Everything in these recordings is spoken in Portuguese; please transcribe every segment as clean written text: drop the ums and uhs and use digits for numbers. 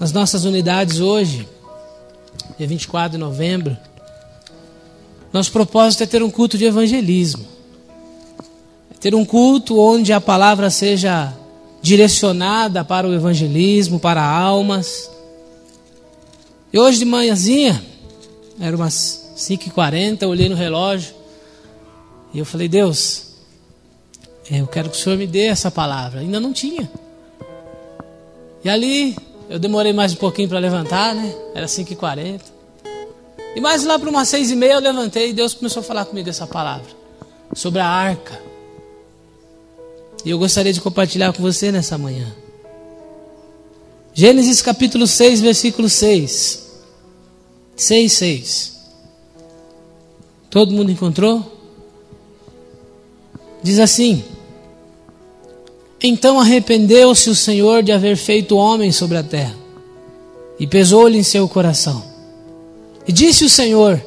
nas nossas unidades hoje, dia 24 de novembro, nosso propósito é ter um culto de evangelismo. É ter um culto onde a palavra seja direcionada para o evangelismo, para almas. E hoje de manhãzinha, era umas 5h40, eu olhei no relógio e eu falei: Deus, eu quero que o Senhor me dê essa palavra. Ainda não tinha. E ali, eu demorei mais um pouquinho para levantar, né? Era 5h40. E mais lá para umas 6h30 eu levantei e Deus começou a falar comigo essa palavra sobre a arca. E eu gostaria de compartilhar com você nessa manhã. Gênesis capítulo 6, versículo 6. 6. Todo mundo encontrou? Diz assim: Então arrependeu-se o Senhor de haver feito homem sobre a terra, e pesou-lhe em seu coração. E disse o Senhor: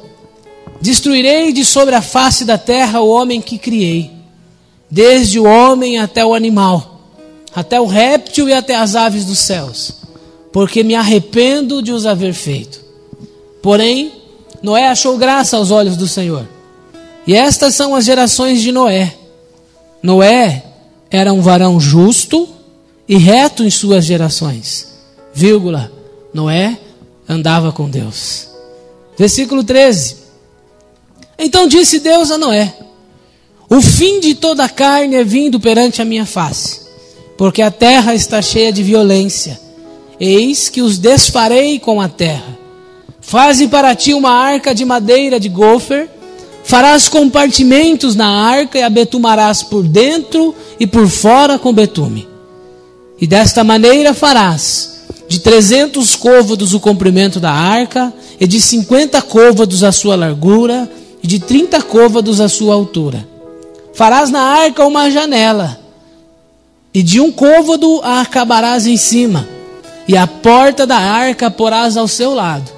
Destruirei de sobre a face da terra o homem que criei, desde o homem até o animal, até o réptil e até as aves dos céus, porque me arrependo de os haver feito. Porém, Noé achou graça aos olhos do Senhor. E estas são as gerações de Noé. Noé era um varão justo e reto em suas gerações. Vírgula, Noé andava com Deus. Versículo 13. Então disse Deus a Noé: O fim de toda a carne é vindo perante a minha face, porque a terra está cheia de violência. Eis que os desfarei com a terra. Faze para ti uma arca de madeira de gofer. Farás compartimentos na arca e a betumarás por dentro e por fora com betume. E desta maneira farás de 300 côvados o comprimento da arca, e de 50 côvados a sua largura, e de 30 côvados a sua altura. Farás na arca uma janela, e de 1 côvado a acabarás em cima, e a porta da arca porás ao seu lado.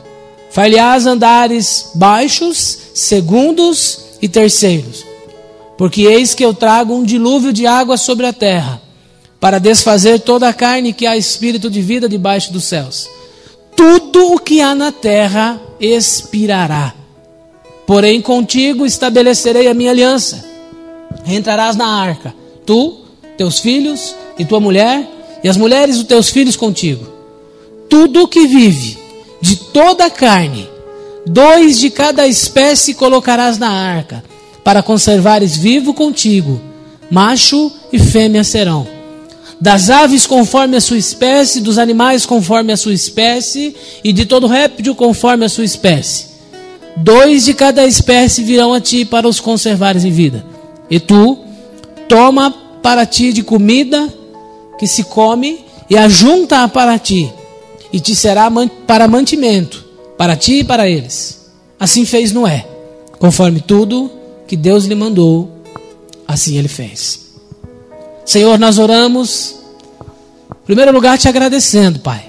Far-lhe-ás andares baixos, segundos e terceiros, porque eis que eu trago um dilúvio de água sobre a terra, para desfazer toda a carne que há espírito de vida debaixo dos céus. Tudo o que há na terra expirará. Porém contigo estabelecerei a minha aliança. Entrarás na arca, tu, teus filhos e tua mulher, e as mulheres dos teus filhos contigo. Tudo o que vive, de toda a carne, 2 de cada espécie colocarás na arca, para conservares vivo contigo. Macho e fêmea serão. Das aves conforme a sua espécie, dos animais conforme a sua espécie, e de todo réptil conforme a sua espécie. 2 de cada espécie virão a ti para os conservares em vida. E tu, toma para ti de comida que se come, e ajunta-a para ti, e te será para mantimento, para ti e para eles. Assim fez Noé, conforme tudo que Deus lhe mandou, assim ele fez. Senhor, nós oramos, em primeiro lugar te agradecendo, Pai.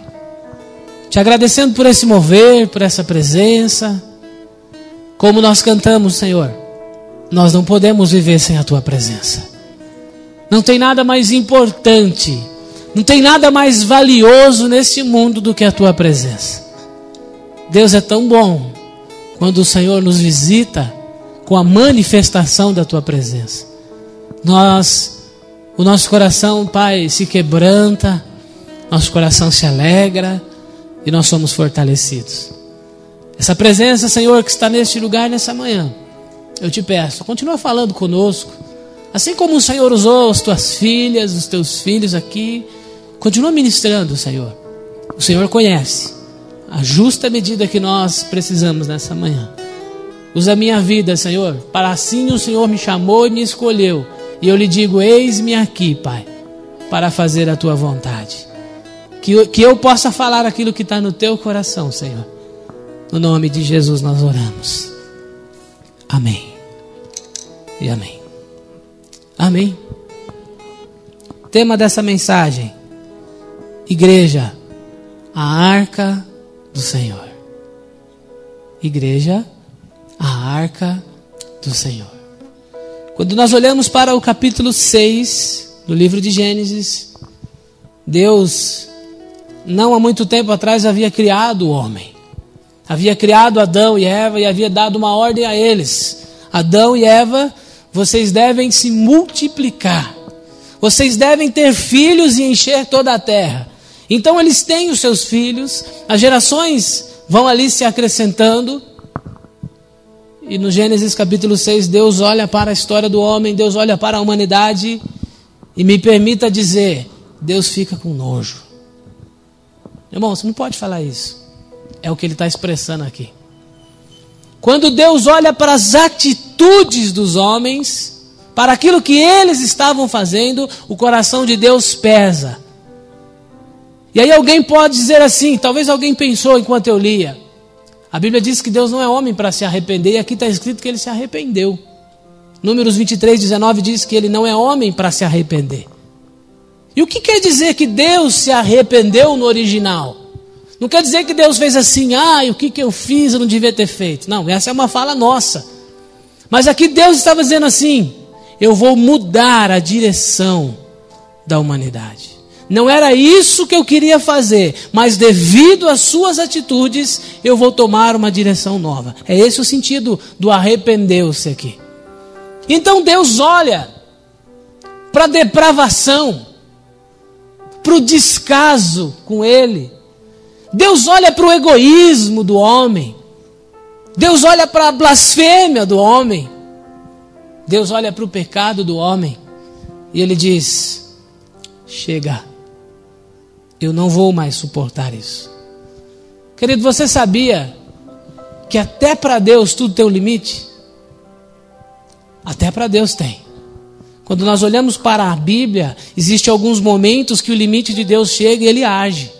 Te agradecendo por esse mover, por essa presença. Como nós cantamos, Senhor, nós não podemos viver sem a tua presença. Não tem nada mais importante, não tem nada mais valioso nesse mundo do que a tua presença. Deus é tão bom quando o Senhor nos visita com a manifestação da tua presença. O nosso coração, Pai, se quebranta, nosso coração se alegra e nós somos fortalecidos. Essa presença, Senhor, que está neste lugar nessa manhã, eu te peço, continua falando conosco, assim como o Senhor usou as tuas filhas, os teus filhos aqui, continua ministrando, Senhor. O Senhor conhece a justa medida que nós precisamos nessa manhã. Usa a minha vida, Senhor, para assim o Senhor me chamou e me escolheu. E eu lhe digo, eis-me aqui, Pai, para fazer a tua vontade. Que eu possa falar aquilo que está no teu coração, Senhor. No nome de Jesus nós oramos. Amém. E amém. Amém. Tema dessa mensagem: Igreja, a arca do Senhor. Igreja, a arca do Senhor. Quando nós olhamos para o capítulo 6 do livro de Gênesis, Deus não há muito tempo atrás, havia criado o homem. Havia criado Adão e Eva e havia dado uma ordem a eles. Adão e Eva, vocês devem se multiplicar. Vocês devem ter filhos e encher toda a terra. Então eles têm os seus filhos, as gerações vão ali se acrescentando. E no Gênesis capítulo 6, Deus olha para a história do homem, Deus olha para a humanidade. E me permita dizer, Deus fica com nojo. Irmão, você não pode falar isso. É o que ele está expressando aqui. Quando Deus olha para as atitudes dos homens, para aquilo que eles estavam fazendo, o coração de Deus pesa. E aí alguém pode dizer assim, talvez alguém pensou enquanto eu lia. A Bíblia diz que Deus não é homem para se arrepender, e aqui está escrito que ele se arrependeu. Números 23, 19 diz que ele não é homem para se arrepender. E o que quer dizer que Deus se arrependeu no original? Não quer dizer que Deus fez assim, o que eu fiz, eu não devia ter feito. Não, essa é uma fala nossa. Mas aqui Deus estava dizendo assim, eu vou mudar a direção da humanidade. Não era isso que eu queria fazer, mas devido às suas atitudes, eu vou tomar uma direção nova. É esse o sentido do arrependeu-se aqui. Então Deus olha para a depravação, para o descaso com Ele. Deus olha para o egoísmo do homem. Deus olha para a blasfêmia do homem. Deus olha para o pecado do homem. E Ele diz, chega, eu não vou mais suportar isso. Querido, você sabia que até para Deus tudo tem um limite? Até para Deus tem. Quando nós olhamos para a Bíblia, existem alguns momentos que o limite de Deus chega e Ele age.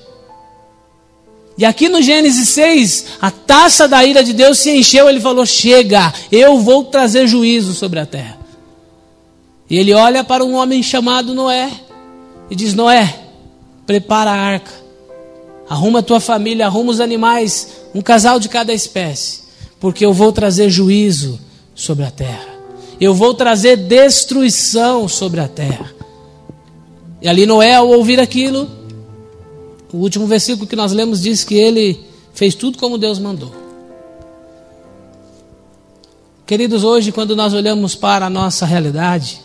E aqui no Gênesis 6, a taça da ira de Deus se encheu, Ele falou, chega, eu vou trazer juízo sobre a terra. E Ele olha para um homem chamado Noé e diz, Noé, prepara a arca, arruma a tua família, arruma os animais, um casal de cada espécie, porque eu vou trazer juízo sobre a terra. Eu vou trazer destruição sobre a terra. E ali Noé, ao ouvir aquilo, o último versículo que nós lemos diz que ele fez tudo como Deus mandou. Queridos, hoje quando nós olhamos para a nossa realidade,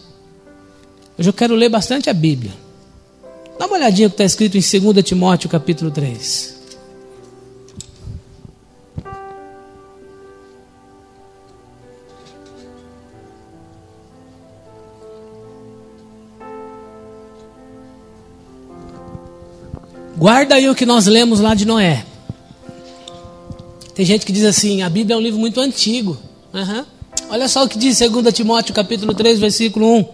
hoje eu quero ler bastante a Bíblia. Dá uma olhadinha no que está escrito em 2 Timóteo capítulo 3. Guarda aí o que nós lemos lá de Noé. Tem gente que diz assim, a Bíblia é um livro muito antigo. Olha só o que diz 2 Timóteo capítulo 3, versículo 1.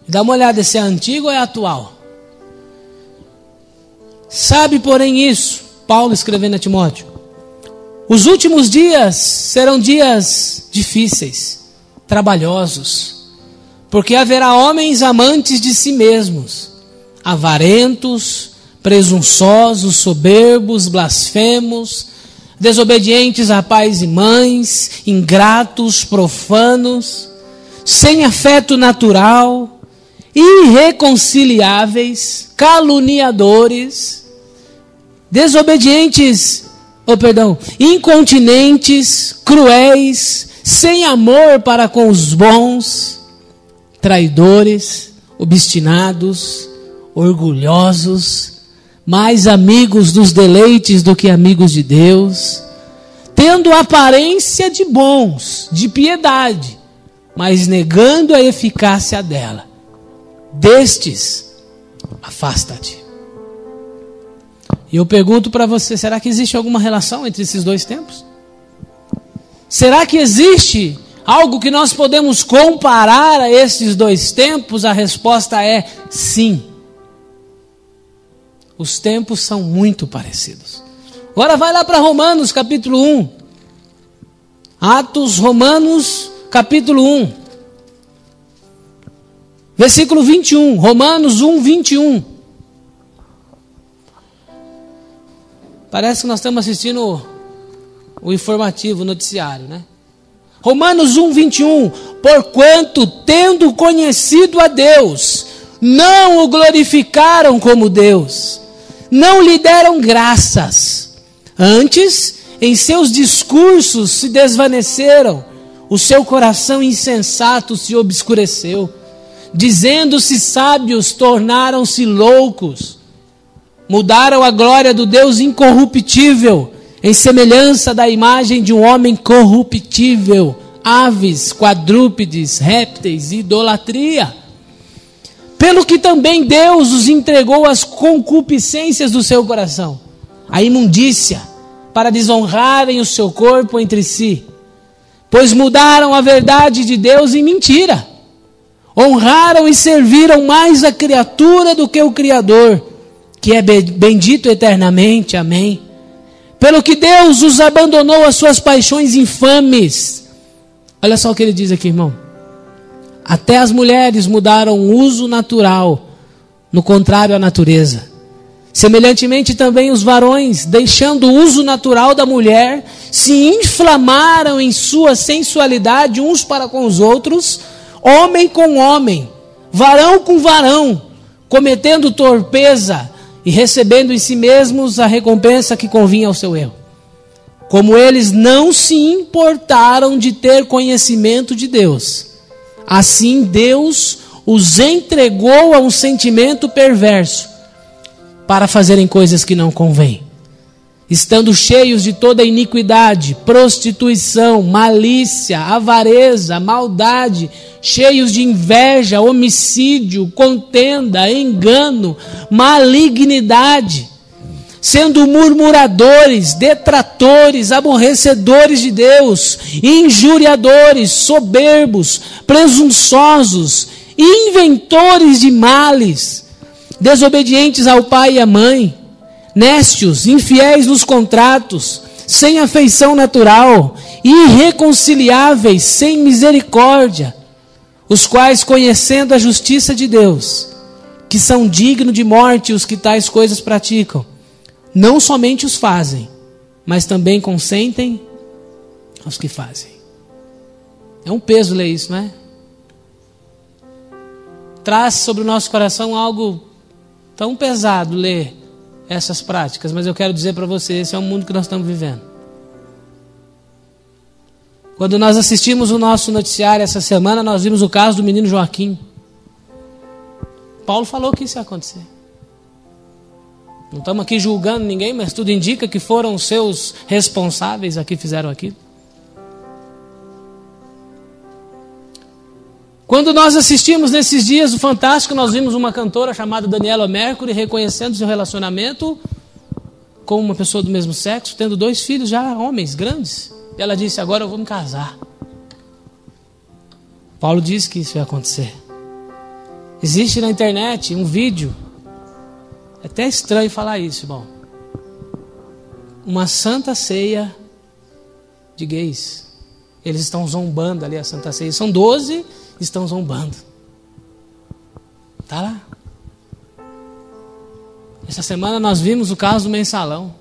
Dá uma olhada se é antigo ou é atual. Sabe, porém, isso, Paulo escrevendo a Timóteo, os últimos dias serão dias difíceis, trabalhosos, porque haverá homens amantes de si mesmos, avarentos, presunçosos, soberbos, blasfemos, desobedientes a pais e mães, ingratos, profanos, sem afeto natural, irreconciliáveis, caluniadores, incontinentes, cruéis, sem amor para com os bons, traidores, obstinados, orgulhosos, mais amigos dos deleites do que amigos de Deus, tendo aparência de bons, de piedade, mas negando a eficácia dela. Destes, afasta-te. E eu pergunto para você, será que existe alguma relação entre esses dois tempos? Será que existe algo que nós podemos comparar a esses dois tempos? A resposta é sim. Os tempos são muito parecidos. Agora vai lá para Romanos capítulo 1. Atos, Romanos capítulo 1. Versículo 21. Romanos 1, 21. Parece que nós estamos assistindo o informativo, o noticiário, né? Romanos 1, 21. Porquanto, tendo conhecido a Deus, não o glorificaram como Deus, não lhe deram graças. Antes, em seus discursos se desvaneceram, o seu coração insensato se obscureceu. Dizendo-se sábios, tornaram-se loucos. Mudaram a glória do Deus incorruptível, em semelhança da imagem de um homem corruptível. Aves, quadrúpedes, répteis, idolatria. Pelo que também Deus os entregou às concupiscências do seu coração, a imundícia, para desonrarem o seu corpo entre si. Pois mudaram a verdade de Deus em mentira. Honraram e serviram mais a criatura do que o Criador, que é bendito eternamente. Amém. Pelo que Deus os abandonou às suas paixões infames. Olha só o que ele diz aqui, irmão. Até as mulheres mudaram o uso natural, no contrário à natureza. Semelhantemente também os varões, deixando o uso natural da mulher, se inflamaram em sua sensualidade uns para com os outros, homem com homem, varão com varão, cometendo torpeza e recebendo em si mesmos a recompensa que convinha ao seu erro. Como eles não se importaram de ter conhecimento de Deus, assim Deus os entregou a um sentimento perverso, para fazerem coisas que não convêm. Estando cheios de toda iniquidade, prostituição, malícia, avareza, maldade, cheios de inveja, homicídio, contenda, engano, malignidade, sendo murmuradores, detratores, aborrecedores de Deus, injuriadores, soberbos, presunçosos, inventores de males, desobedientes ao pai e à mãe, nécios, infiéis nos contratos, sem afeição natural, irreconciliáveis, sem misericórdia, os quais, conhecendo a justiça de Deus, que são dignos de morte os que tais coisas praticam, não somente os fazem, mas também consentem aos que fazem. É um peso ler isso, não é? Traz sobre o nosso coração algo tão pesado ler essas práticas, mas eu quero dizer para você, esse é o mundo que nós estamos vivendo. Quando nós assistimos o nosso noticiário essa semana, nós vimos o caso do menino Joaquim. Paulo falou que isso ia acontecer. Não estamos aqui julgando ninguém, mas tudo indica que foram os seus responsáveis a que fizeram aquilo. Quando nós assistimos nesses dias o Fantástico, nós vimos uma cantora chamada Daniela Mercury reconhecendo seu relacionamento com uma pessoa do mesmo sexo, tendo 2 filhos já homens grandes. E ela disse, agora eu vou me casar. Paulo disse que isso ia acontecer. Existe na internet um vídeo, é até estranho falar isso, irmão. Uma santa ceia de gays. Eles estão zombando ali a santa ceia. São 12, estão zombando. Está lá. Essa semana nós vimos o caso do mensalão.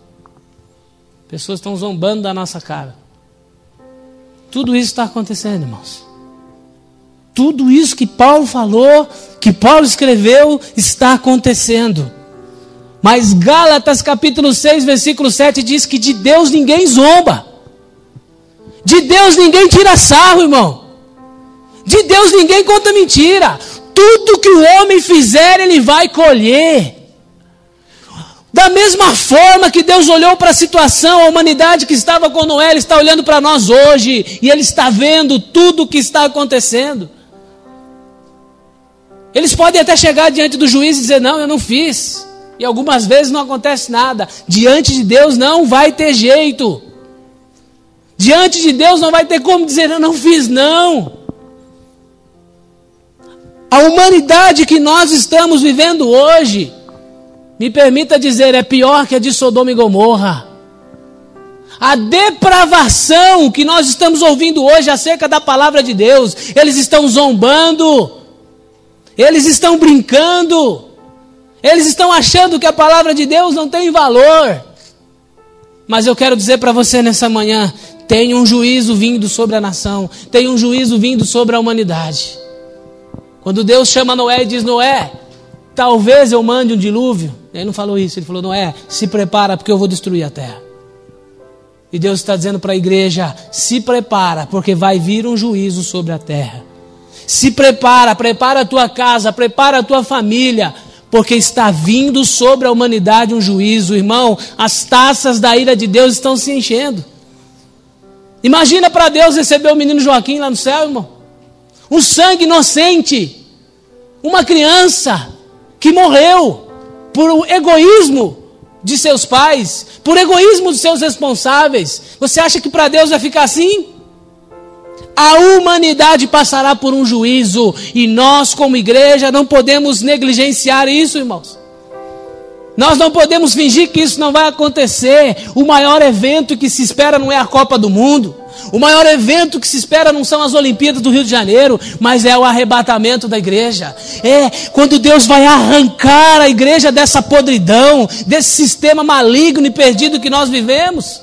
Pessoas estão zombando da nossa cara. Tudo isso está acontecendo, irmãos. Tudo isso que Paulo falou, que Paulo escreveu, está acontecendo. Mas Gálatas capítulo 6, versículo 7 diz que de Deus ninguém zomba. De Deus ninguém tira sarro, irmão. De Deus ninguém conta mentira. Tudo que o homem fizer, ele vai colher. Da mesma forma que Deus olhou para a situação, a humanidade que estava com Noé, Ele está olhando para nós hoje. E Ele está vendo tudo o que está acontecendo. Eles podem até chegar diante do juiz e dizer, não, eu não fiz. E algumas vezes não acontece nada. Diante de Deus não vai ter jeito. Diante de Deus não vai ter como dizer, eu não fiz, não. A humanidade que nós estamos vivendo hoje, me permita dizer, é pior que a de Sodoma e Gomorra. A depravação que nós estamos ouvindo hoje acerca da palavra de Deus, eles estão zombando, eles estão brincando, eles estão achando que a palavra de Deus não tem valor. Mas eu quero dizer para você nessa manhã, tem um juízo vindo sobre a nação, tem um juízo vindo sobre a humanidade. Quando Deus chama Noé e diz, Noé, talvez eu mande um dilúvio. Ele não falou isso, ele falou, Noé, se prepara porque eu vou destruir a terra. E Deus está dizendo para a igreja, se prepara porque vai vir um juízo sobre a terra. Se prepara, prepara a tua casa, prepara a tua família, porque está vindo sobre a humanidade um juízo. Irmão, as taças da ira de Deus estão se enchendo. Imagina para Deus receber o menino Joaquim lá no céu, irmão. Um sangue inocente. Uma criança que morreu por egoísmo de seus pais, por egoísmo dos seus responsáveis. Você acha que para Deus vai ficar assim? A humanidade passará por um juízo e nós como igreja não podemos negligenciar isso, irmãos. Nós não podemos fingir que isso não vai acontecer. O maior evento que se espera não é a Copa do Mundo. O maior evento que se espera não são as Olimpíadas do Rio de Janeiro, mas é o arrebatamento da igreja. É quando Deus vai arrancar a igreja dessa podridão, desse sistema maligno e perdido que nós vivemos.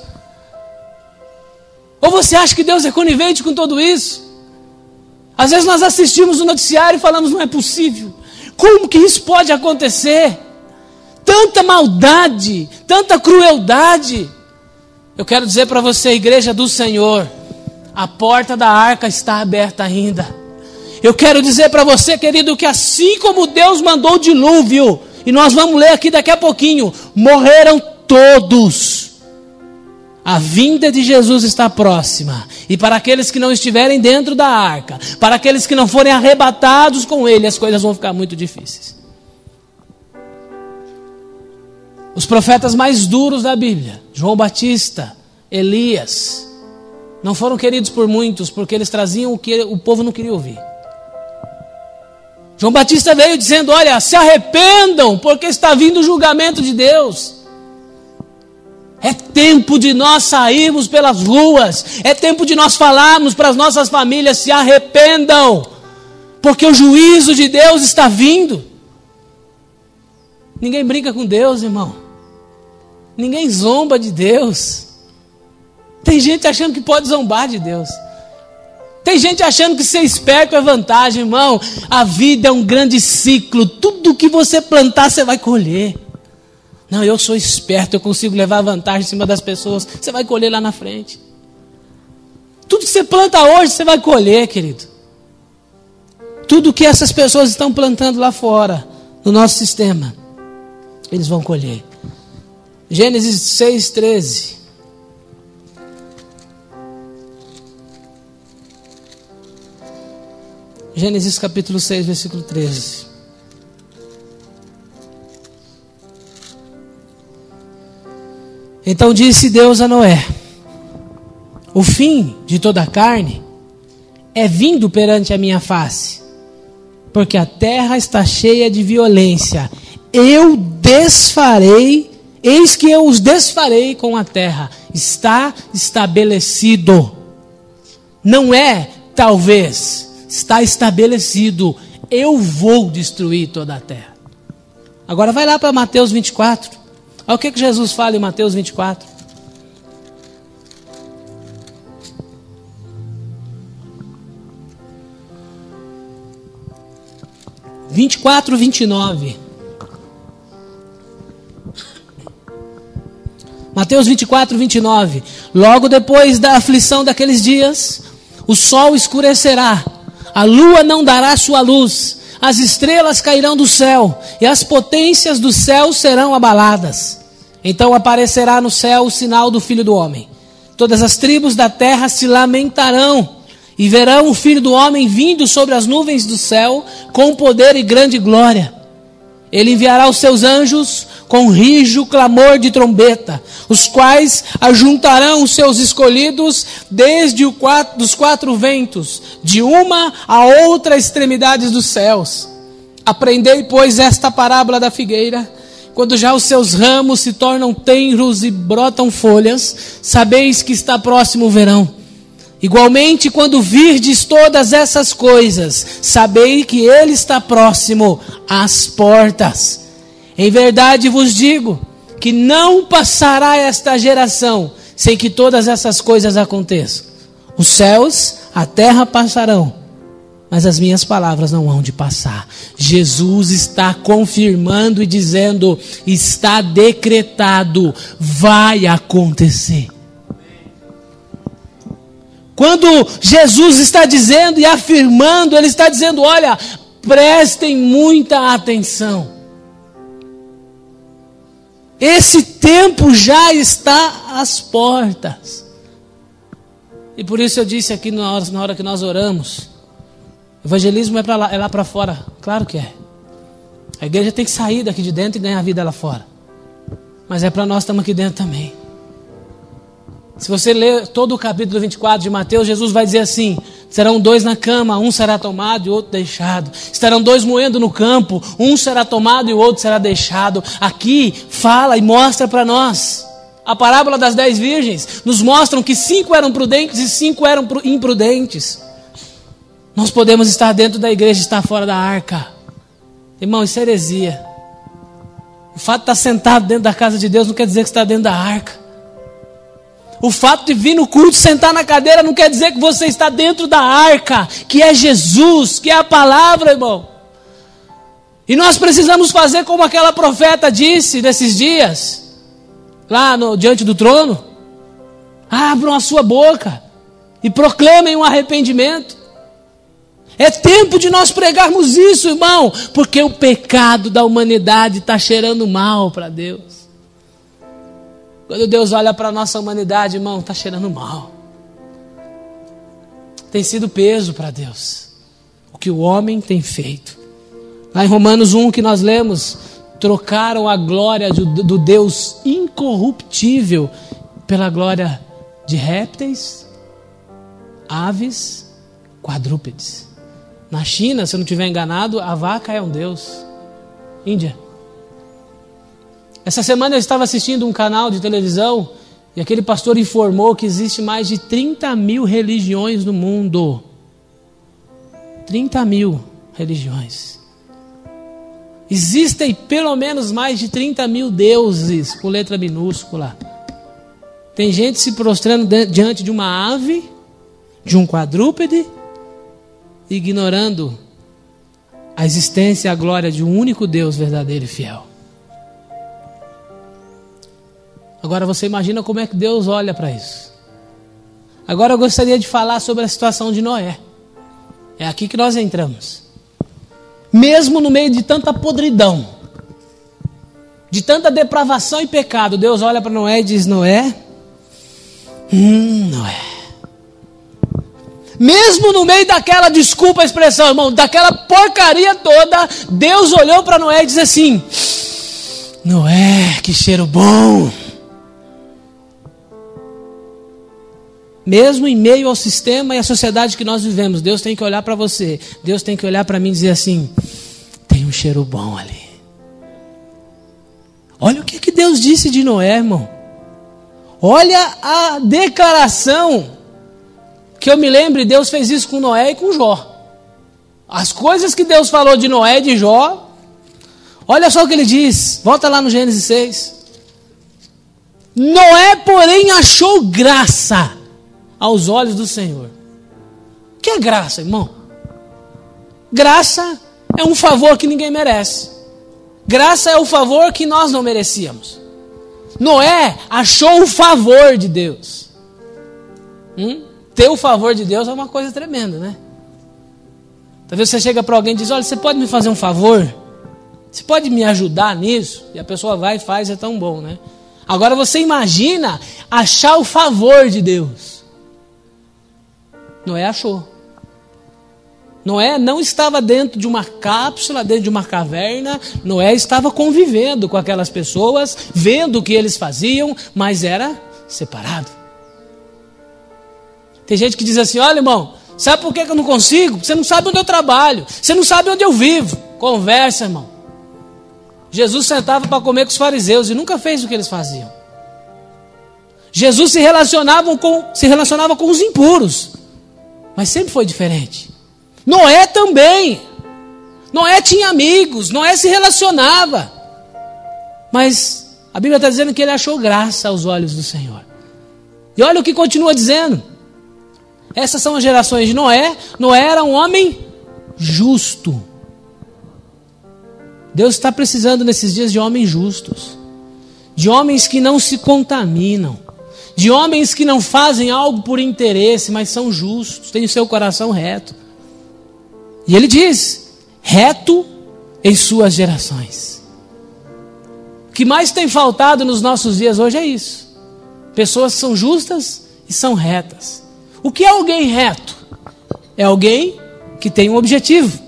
Ou você acha que Deus é conivente com tudo isso? Às vezes nós assistimos o noticiário e falamos, não é possível. Como que isso pode acontecer? Tanta maldade, tanta crueldade. Eu quero dizer para você, igreja do Senhor, a porta da arca está aberta ainda. Eu quero dizer para você, querido, que assim como Deus mandou o dilúvio, e nós vamos ler aqui daqui a pouquinho, morreram todos. A vinda de Jesus está próxima. E para aqueles que não estiverem dentro da arca, para aqueles que não forem arrebatados com ele, as coisas vão ficar muito difíceis. Os profetas mais duros da Bíblia, João Batista, Elias, não foram queridos por muitos, porque eles traziam o que o povo não queria ouvir. João Batista veio dizendo, olha, se arrependam, porque está vindo o julgamento de Deus. É tempo de nós sairmos pelas ruas, é tempo de nós falarmos para as nossas famílias, se arrependam, porque o juízo de Deus está vindo. Ninguém brinca com Deus, irmão. Ninguém zomba de Deus. Tem gente achando que pode zombar de Deus. Tem gente achando que ser esperto é vantagem, irmão. A vida é um grande ciclo. Tudo que você plantar, você vai colher. Não, eu sou esperto, eu consigo levar vantagem em cima das pessoas. Você vai colher lá na frente. Tudo que você planta hoje, você vai colher, querido. Tudo que essas pessoas estão plantando lá fora, no nosso sistema, eles vão colher. Gênesis 6:13. Gênesis capítulo 6, versículo 13. Então disse Deus a Noé: o fim de toda a carne é vindo perante a minha face, porque a terra está cheia de violência. Eu desfarei, eis que eu os desfarei com a terra. Está estabelecido. Não é talvez, está estabelecido. Eu vou destruir toda a terra. Agora vai lá para Mateus 24. Olha o que Jesus fala em Mateus 24. (24, 29). Mateus 24, 29. Logo depois da aflição daqueles dias, o sol escurecerá, a lua não dará sua luz, as estrelas cairão do céu, e as potências do céu serão abaladas. Então aparecerá no céu o sinal do Filho do Homem. Todas as tribos da terra se lamentarão, e verão o Filho do Homem vindo sobre as nuvens do céu, com poder e grande glória. Ele enviará os seus anjos com rijo clamor de trombeta, os quais ajuntarão os seus escolhidos desde dos quatro ventos, de uma a outra extremidade dos céus. Aprendei, pois, esta parábola da figueira. Quando já os seus ramos se tornam tenros e brotam folhas, sabeis que está próximo o verão. Igualmente, quando virdes todas essas coisas, sabei que ele está próximo às portas. Em verdade vos digo que não passará esta geração sem que todas essas coisas aconteçam. Os céus, a terra passarão, mas as minhas palavras não hão de passar. Jesus está confirmando e dizendo: está decretado, vai acontecer. Quando Jesus está dizendo e afirmando, Ele está dizendo: olha, prestem muita atenção. Esse tempo já está às portas. E por isso eu disse aqui na hora que nós oramos, evangelismo é lá para fora. Claro que é. A igreja tem que sair daqui de dentro e ganhar vida lá fora. Mas é para nós, estamos aqui dentro também. Se você ler todo o capítulo 24 de Mateus, Jesus vai dizer assim: serão 2 na cama, um será tomado e o outro deixado. Estarão 2 moendo no campo, um será tomado e o outro será deixado. Aqui fala e mostra para nós. A parábola das 10 virgens nos mostram que 5 eram prudentes e 5 eram imprudentes. Nós podemos estar dentro da igreja e estar fora da arca. Irmão, isso é heresia. O fato de estar sentado dentro da casa de Deus não quer dizer que está dentro da arca. O fato de vir no culto, sentar na cadeira, não quer dizer que você está dentro da arca, que é Jesus, que é a palavra, irmão. E nós precisamos fazer como aquela profeta disse nesses dias, lá diante do trono: abram a sua boca e proclamem um arrependimento. É tempo de nós pregarmos isso, irmão, porque o pecado da humanidade está cheirando mal para Deus. Quando Deus olha para a nossa humanidade, irmão, está cheirando mal. Tem sido peso para Deus o que o homem tem feito. Lá em Romanos 1 que nós lemos, trocaram a glória do Deus incorruptível pela glória de répteis, aves, quadrúpedes. Na China, se eu não estiver enganado, a vaca é um deus. Índia. Essa semana eu estava assistindo um canal de televisão e aquele pastor informou que existe mais de 30 mil religiões no mundo. 30 mil religiões. Existem pelo menos mais de 30 mil deuses, com letra minúscula. Tem gente se prostrando diante de uma ave, de um quadrúpede, ignorando a existência e a glória de um único Deus verdadeiro e fiel. Agora você imagina como é que Deus olha para isso. Agora eu gostaria de falar sobre a situação de Noé. É aqui que nós entramos. Mesmo no meio de tanta podridão, de tanta depravação e pecado, Deus olha para Noé e diz: Noé, Noé. Mesmo no meio daquela, desculpa a expressão, irmão, daquela porcaria toda, Deus olhou para Noé e disse assim: Noé, que cheiro bom. Mesmo em meio ao sistema e à sociedade que nós vivemos, Deus tem que olhar para você, Deus tem que olhar para mim e dizer assim: tem um cheiro bom ali. Olha o que Deus disse de Noé, irmão. Olha a declaração. Que eu me lembre, Deus fez isso com Noé e com Jó. As coisas que Deus falou de Noé e de Jó, olha só o que ele diz. Volta lá no Gênesis 6. Noé, porém, achou graça aos olhos do Senhor. O que é graça, irmão? Graça é um favor que ninguém merece. Graça é o favor que nós não merecíamos. Noé achou o favor de Deus. Ter o favor de Deus é uma coisa tremenda, né? Talvez você chega para alguém e diz: olha, você pode me fazer um favor? Você pode me ajudar nisso? E a pessoa vai e faz, é tão bom, né? Agora você imagina achar o favor de Deus. Noé achou. Noé não estava dentro de uma cápsula, dentro de uma caverna. Noé estava convivendo com aquelas pessoas, vendo o que eles faziam, mas era separado. Tem gente que diz assim: olha, irmão, sabe por que eu não consigo? Você não sabe onde eu trabalho, você não sabe onde eu vivo. Conversa, irmão. Jesus sentava para comer com os fariseus e nunca fez o que eles faziam. Jesus se relacionava com os impuros, mas sempre foi diferente. Noé também. Noé tinha amigos, Noé se relacionava, mas a Bíblia está dizendo que ele achou graça aos olhos do Senhor. E olha o que continua dizendo. Essas são as gerações de Noé. Noé era um homem justo. Deus está precisando nesses dias de homens justos, de homens que não se contaminam, de homens que não fazem algo por interesse, mas são justos, têm o seu coração reto. E ele diz, reto em suas gerações. O que mais tem faltado nos nossos dias hoje é isso. Pessoas que são justas e são retas. O que é alguém reto? É alguém que tem um objetivo,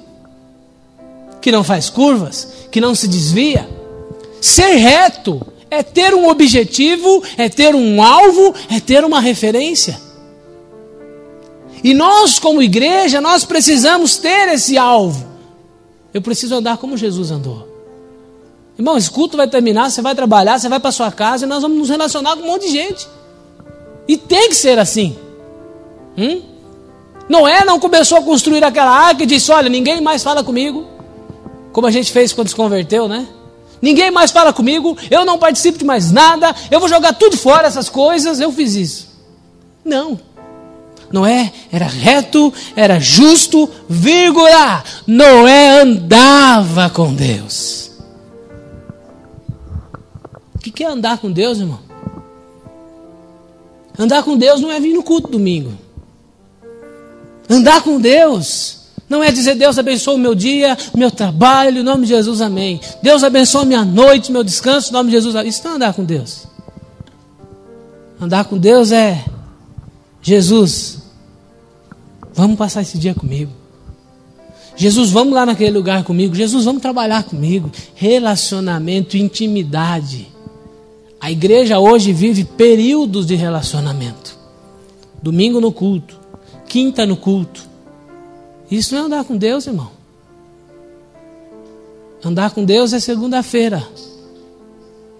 que não faz curvas, que não se desvia. Ser reto é ter um objetivo, é ter um alvo, é ter uma referência. E nós, como igreja, nós precisamos ter esse alvo. Eu preciso andar como Jesus andou. Irmão, esse culto vai terminar, você vai trabalhar, você vai para sua casa e nós vamos nos relacionar com um monte de gente. E tem que ser assim. Noé não começou a construir aquela arca e disse, olha, ninguém mais fala comigo. Como a gente fez quando se converteu, né? Ninguém mais fala comigo, eu não participo de mais nada, eu vou jogar tudo fora, essas coisas, eu fiz isso. Não. Noé era reto, era justo, vírgula. Noé andava com Deus. O que é andar com Deus, irmão? Andar com Deus não é vir no culto domingo. Andar com Deus não é dizer Deus abençoe o meu dia, meu trabalho, em nome de Jesus, amém. Deus abençoe minha noite, meu descanso, em nome de Jesus, amém. Isso não é andar com Deus. Andar com Deus é, Jesus, vamos passar esse dia comigo. Jesus, vamos lá naquele lugar comigo. Jesus, vamos trabalhar comigo. Relacionamento, intimidade. A igreja hoje vive períodos de relacionamento. Domingo no culto, quinta no culto. Isso não é andar com Deus, irmão. Andar com Deus é segunda-feira.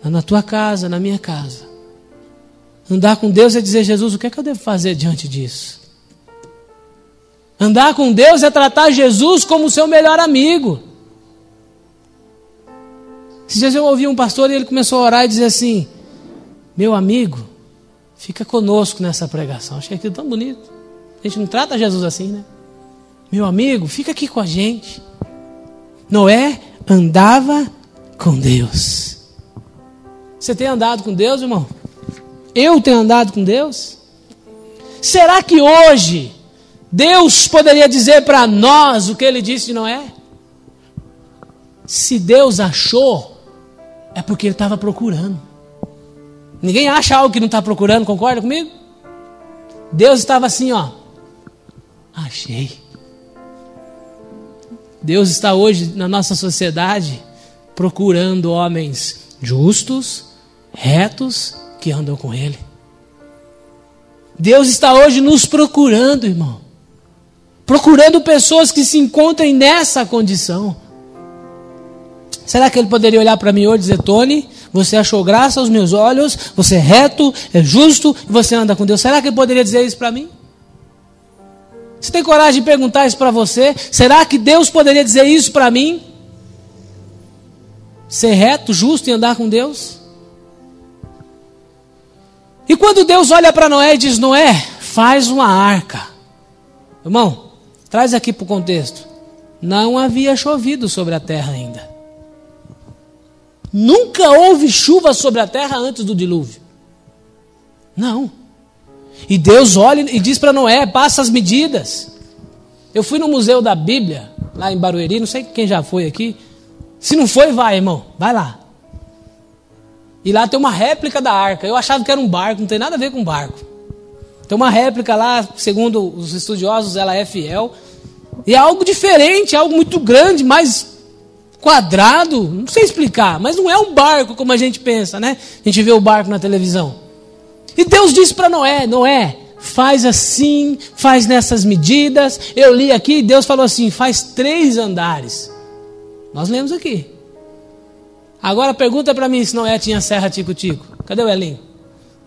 Na tua casa, na minha casa. Andar com Deus é dizer, Jesus, o que é que eu devo fazer diante disso? Andar com Deus é tratar Jesus como o seu melhor amigo. Esses dias eu ouvi um pastor e ele começou a orar e dizer assim, meu amigo, fica conosco nessa pregação. Achei aquilo tão bonito. A gente não trata Jesus assim, né? Meu amigo, fica aqui com a gente. Noé andava com Deus. Você tem andado com Deus, irmão? Eu tenho andado com Deus? Será que hoje Deus poderia dizer para nós o que ele disse de Noé? Se Deus achou, é porque ele estava procurando. Ninguém acha algo que não está procurando, concorda comigo? Deus estava assim, ó. Achei. Deus está hoje na nossa sociedade procurando homens justos, retos, que andam com Ele. Deus está hoje nos procurando, irmão. Procurando pessoas que se encontrem nessa condição. Será que Ele poderia olhar para mim hoje e dizer, Tony, você achou graça aos meus olhos, você é reto, é justo e você anda com Deus? Será que Ele poderia dizer isso para mim? Você tem coragem de perguntar isso para você? Será que Deus poderia dizer isso para mim? Ser reto, justo e andar com Deus? E quando Deus olha para Noé e diz, Noé, faz uma arca. Irmão, traz aqui para o contexto. Não havia chovido sobre a terra ainda. Nunca houve chuva sobre a terra antes do dilúvio. Não. E Deus olha e diz para Noé, passa as medidas. Eu fui no Museu da Bíblia, lá em Barueri, não sei quem já foi aqui. Se não foi, vai, irmão, vai lá. E lá tem uma réplica da arca. Eu achava que era um barco, não tem nada a ver com barco. Tem uma réplica lá, segundo os estudiosos, ela é fiel. E é algo diferente, é algo muito grande, mais quadrado, não sei explicar, mas não é um barco como a gente pensa, né? A gente vê o barco na televisão. E Deus disse para Noé, Noé, faz assim, faz nessas medidas. Eu li aqui e Deus falou assim, faz 3 andares. Nós lemos aqui. Agora pergunta para mim se Noé tinha serra tico-tico. Cadê o Elinho?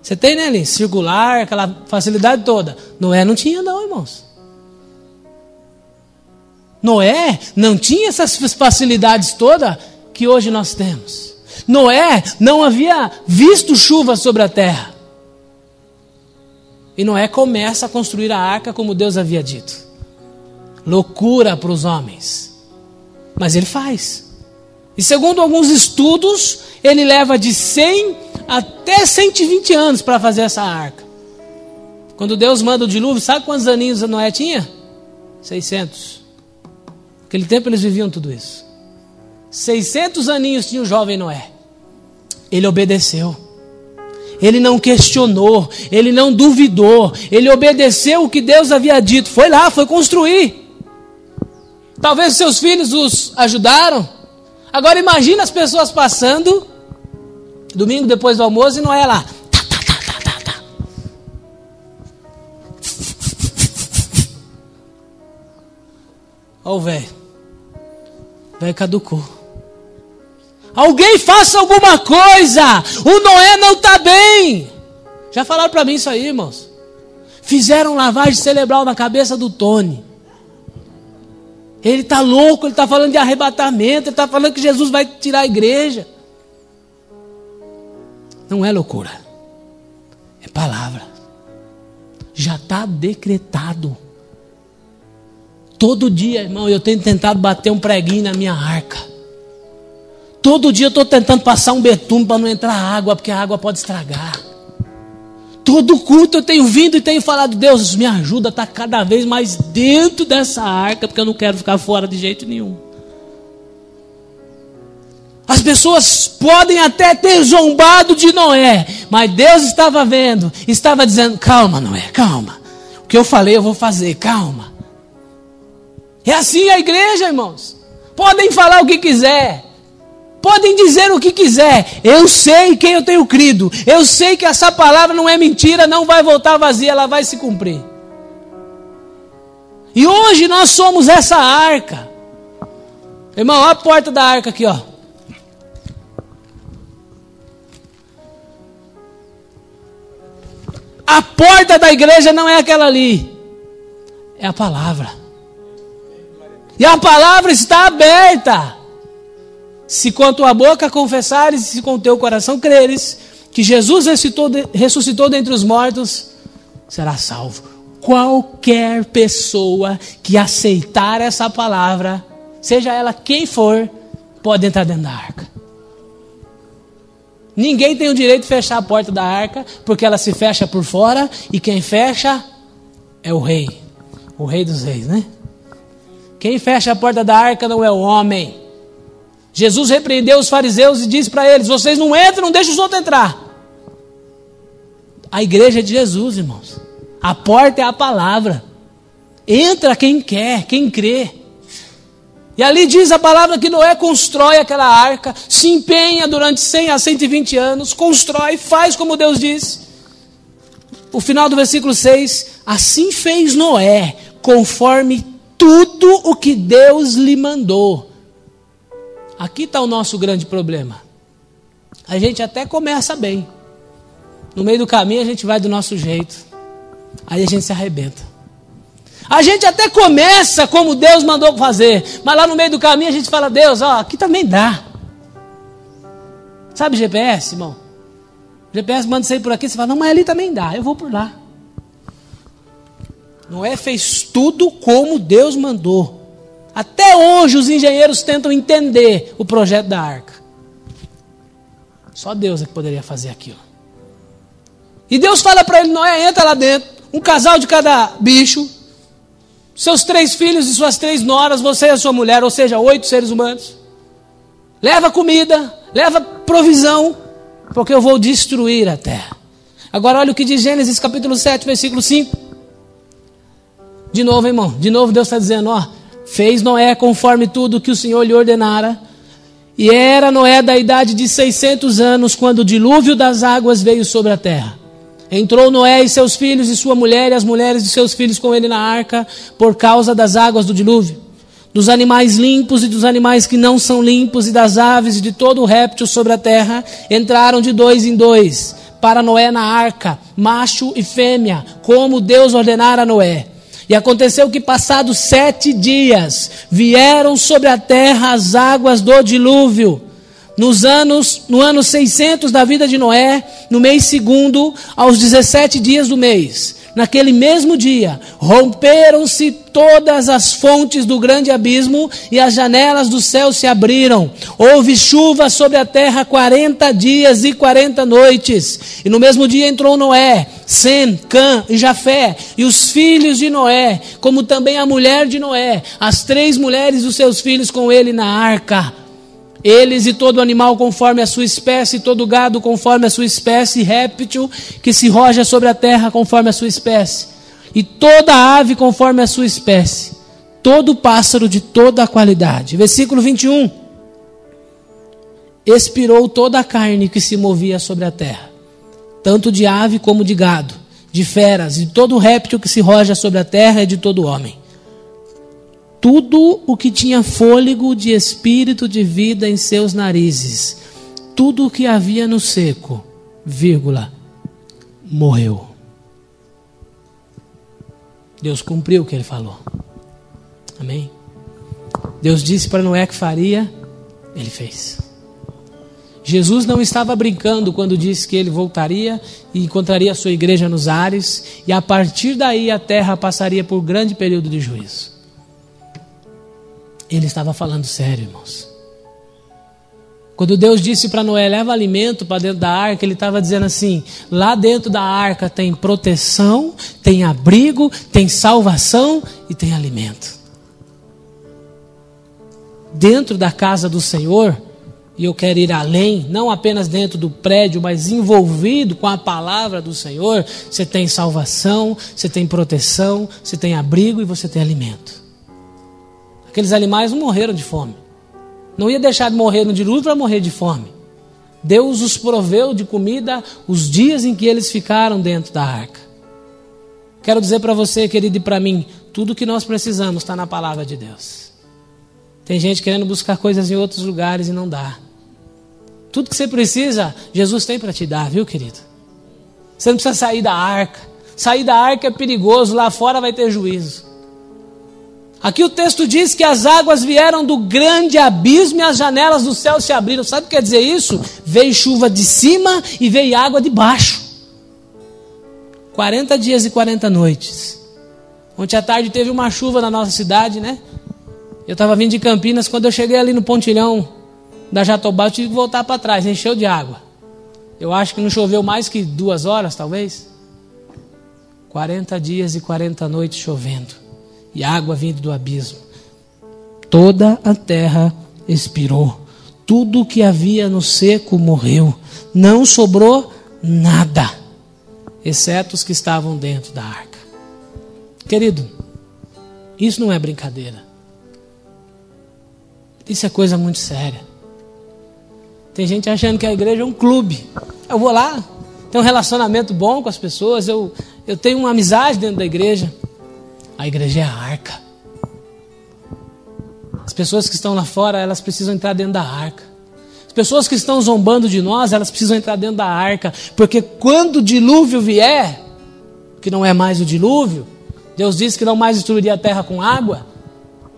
Você tem, né, Elinho? Circular, aquela facilidade toda. Noé não tinha não, irmãos. Noé não tinha essas facilidades todas que hoje nós temos. Noé não havia visto chuva sobre a terra. E Noé começa a construir a arca como Deus havia dito. loucura para os homens. Mas ele faz. E segundo alguns estudos, ele leva de 100 até 120 anos para fazer essa arca. Quando Deus manda o dilúvio, sabe quantos aninhos Noé tinha? 600. Naquele tempo eles viviam tudo isso. 600 aninhos tinha o jovem Noé. Ele obedeceu. Ele não questionou. Ele não duvidou. Ele obedeceu o que Deus havia dito. Foi lá, foi construir. Talvez seus filhos os ajudaram. Agora imagina as pessoas passando domingo depois do almoço e Noé lá. Ó o velho. O velho caducou. Alguém faça alguma coisa. O Noé não está bem. Já falaram para mim isso aí, irmãos. Fizeram lavagem cerebral na cabeça do Tony. Ele está louco, ele está falando de arrebatamento, ele está falando que Jesus vai tirar a igreja. Não é loucura. É palavra. Já está decretado. Todo dia, irmão, eu tenho tentado bater um preguinho na minha arca. Todo dia eu estou tentando passar um betume para não entrar água, porque a água pode estragar. Todo culto eu tenho vindo e tenho falado, Deus, me ajuda a estar cada vez mais dentro dessa arca, porque eu não quero ficar fora de jeito nenhum. As pessoas podem até ter zombado de Noé, mas Deus estava vendo, estava dizendo, calma Noé, calma. O que eu falei eu vou fazer, calma. É assim a igreja, irmãos. Podem falar o que quiser. Podem dizer o que quiser. Eu sei quem eu tenho crido. Eu sei que essa palavra não é mentira, não vai voltar vazia, ela vai se cumprir. E hoje nós somos essa arca. Irmão, olha a porta da arca aqui, ó. A porta da igreja não é aquela ali. É a palavra. E a palavra está aberta. Se com a tua boca confessares e se com o teu coração creres que Jesus ressuscitou dentre os mortos, será salvo. Qualquer pessoa que aceitar essa palavra, seja ela quem for, pode entrar dentro da arca. Ninguém tem o direito de fechar a porta da arca, porque ela se fecha por fora, e quem fecha é o rei dos reis, né? Quem fecha a porta da arca não é o homem. Jesus repreendeu os fariseus e disse para eles, vocês não entram, não deixam os outros entrar. A igreja é de Jesus, irmãos. A porta é a palavra. Entra quem quer, quem crê. E ali diz a palavra que Noé constrói aquela arca, se empenha durante 100 a 120 anos, constrói, faz como Deus disse. O final do versículo 6, assim fez Noé, conforme tudo o que Deus lhe mandou. Aqui está o nosso grande problema. A gente até começa bem. No meio do caminho a gente vai do nosso jeito. Aí a gente se arrebenta. A gente até começa como Deus mandou fazer. Mas lá no meio do caminho a gente fala, Deus, ó, aqui também dá. Sabe GPS, irmão? GPS manda você ir por aqui, você fala, não, mas ali também dá, eu vou por lá. Noé fez tudo como Deus mandou. Até hoje os engenheiros tentam entender o projeto da arca. Só Deus é que poderia fazer aquilo. E Deus fala para ele, Noé, entra lá dentro, um casal de cada bicho, seus 3 filhos e suas 3 noras, você e a sua mulher, ou seja, 8 seres humanos. Leva comida, leva provisão, porque eu vou destruir a terra. Agora olha o que diz Gênesis capítulo 7, versículo 5. De novo, irmão, de novo Deus está dizendo, ó, fez Noé conforme tudo que o Senhor lhe ordenara, e era Noé da idade de 600 anos, quando o dilúvio das águas veio sobre a terra. Entrou Noé e seus filhos e sua mulher e as mulheres de seus filhos com ele na arca, por causa das águas do dilúvio. Dos animais limpos e dos animais que não são limpos, e das aves e de todo o réptil sobre a terra, entraram de 2 em 2, para Noé na arca, macho e fêmea, como Deus ordenara a Noé. E aconteceu que passados 7 dias, vieram sobre a terra as águas do dilúvio. No ano 600 da vida de Noé, no mês 2º, aos 17 dias do mês, naquele mesmo dia, romperam-se todas as fontes do grande abismo e as janelas do céu se abriram. Houve chuva sobre a terra 40 dias e 40 noites. E no mesmo dia entrou Noé, Sem, Cã e Jafé, e os filhos de Noé, como também a mulher de Noé, as 3 mulheres dos seus filhos com ele na arca. Eles e todo animal conforme a sua espécie, todo gado conforme a sua espécie, réptil que se roja sobre a terra conforme a sua espécie, e toda ave conforme a sua espécie, todo pássaro de toda a qualidade. Versículo 21. Expirou toda a carne que se movia sobre a terra, tanto de ave como de gado, de feras, e todo réptil que se roja sobre a terra e de todo homem. Tudo o que tinha fôlego de espírito de vida em seus narizes, tudo o que havia no seco, morreu. Deus cumpriu o que ele falou. Amém? Deus disse para Noé que faria, ele fez. Jesus não estava brincando quando disse que ele voltaria e encontraria a sua igreja nos ares, e a partir daí a terra passaria por um grande período de juízo. Ele estava falando sério, irmãos. Quando Deus disse para Noé, leva alimento para dentro da arca, ele estava dizendo assim, lá dentro da arca tem proteção, tem abrigo, tem salvação e tem alimento. Dentro da casa do Senhor, e eu quero ir além, não apenas dentro do prédio, mas envolvido com a palavra do Senhor, você tem salvação, você tem proteção, você tem abrigo e você tem alimento. Aqueles animais não morreram de fome. Não ia deixar de morrer no dilúvio para morrer de fome. Deus os proveu de comida os dias em que eles ficaram dentro da arca. Quero dizer para você, querido, e para mim, tudo que nós precisamos está na palavra de Deus. Tem gente querendo buscar coisas em outros lugares e não dá. Tudo que você precisa, Jesus tem para te dar, viu, querido? Você não precisa sair da arca. Sair da arca é perigoso, lá fora vai ter juízo. Aqui o texto diz que as águas vieram do grande abismo e as janelas do céu se abriram. Sabe o que quer dizer isso? Veio chuva de cima e veio água de baixo. 40 dias e 40 noites. Ontem à tarde teve uma chuva na nossa cidade, né? Eu estava vindo de Campinas, quando eu cheguei ali no pontilhão da Jatobá, eu tive que voltar para trás, encheu de água. Eu acho que não choveu mais que 2 horas, talvez. 40 dias e 40 noites chovendo. E água vindo do abismo. Toda a terra expirou. Tudo o que havia no seco morreu. Não sobrou nada, exceto os que estavam dentro da arca. Querido, isso não é brincadeira. Isso é coisa muito séria. Tem gente achando que a igreja é um clube. Eu vou lá, tenho um relacionamento bom com as pessoas, eu tenho uma amizade dentro da igreja. A igreja é a arca. As pessoas que estão lá fora, elas precisam entrar dentro da arca. As pessoas que estão zombando de nós, elas precisam entrar dentro da arca. Porque quando o dilúvio vier, que não é mais o dilúvio, Deus disse que não mais destruiria a terra com água.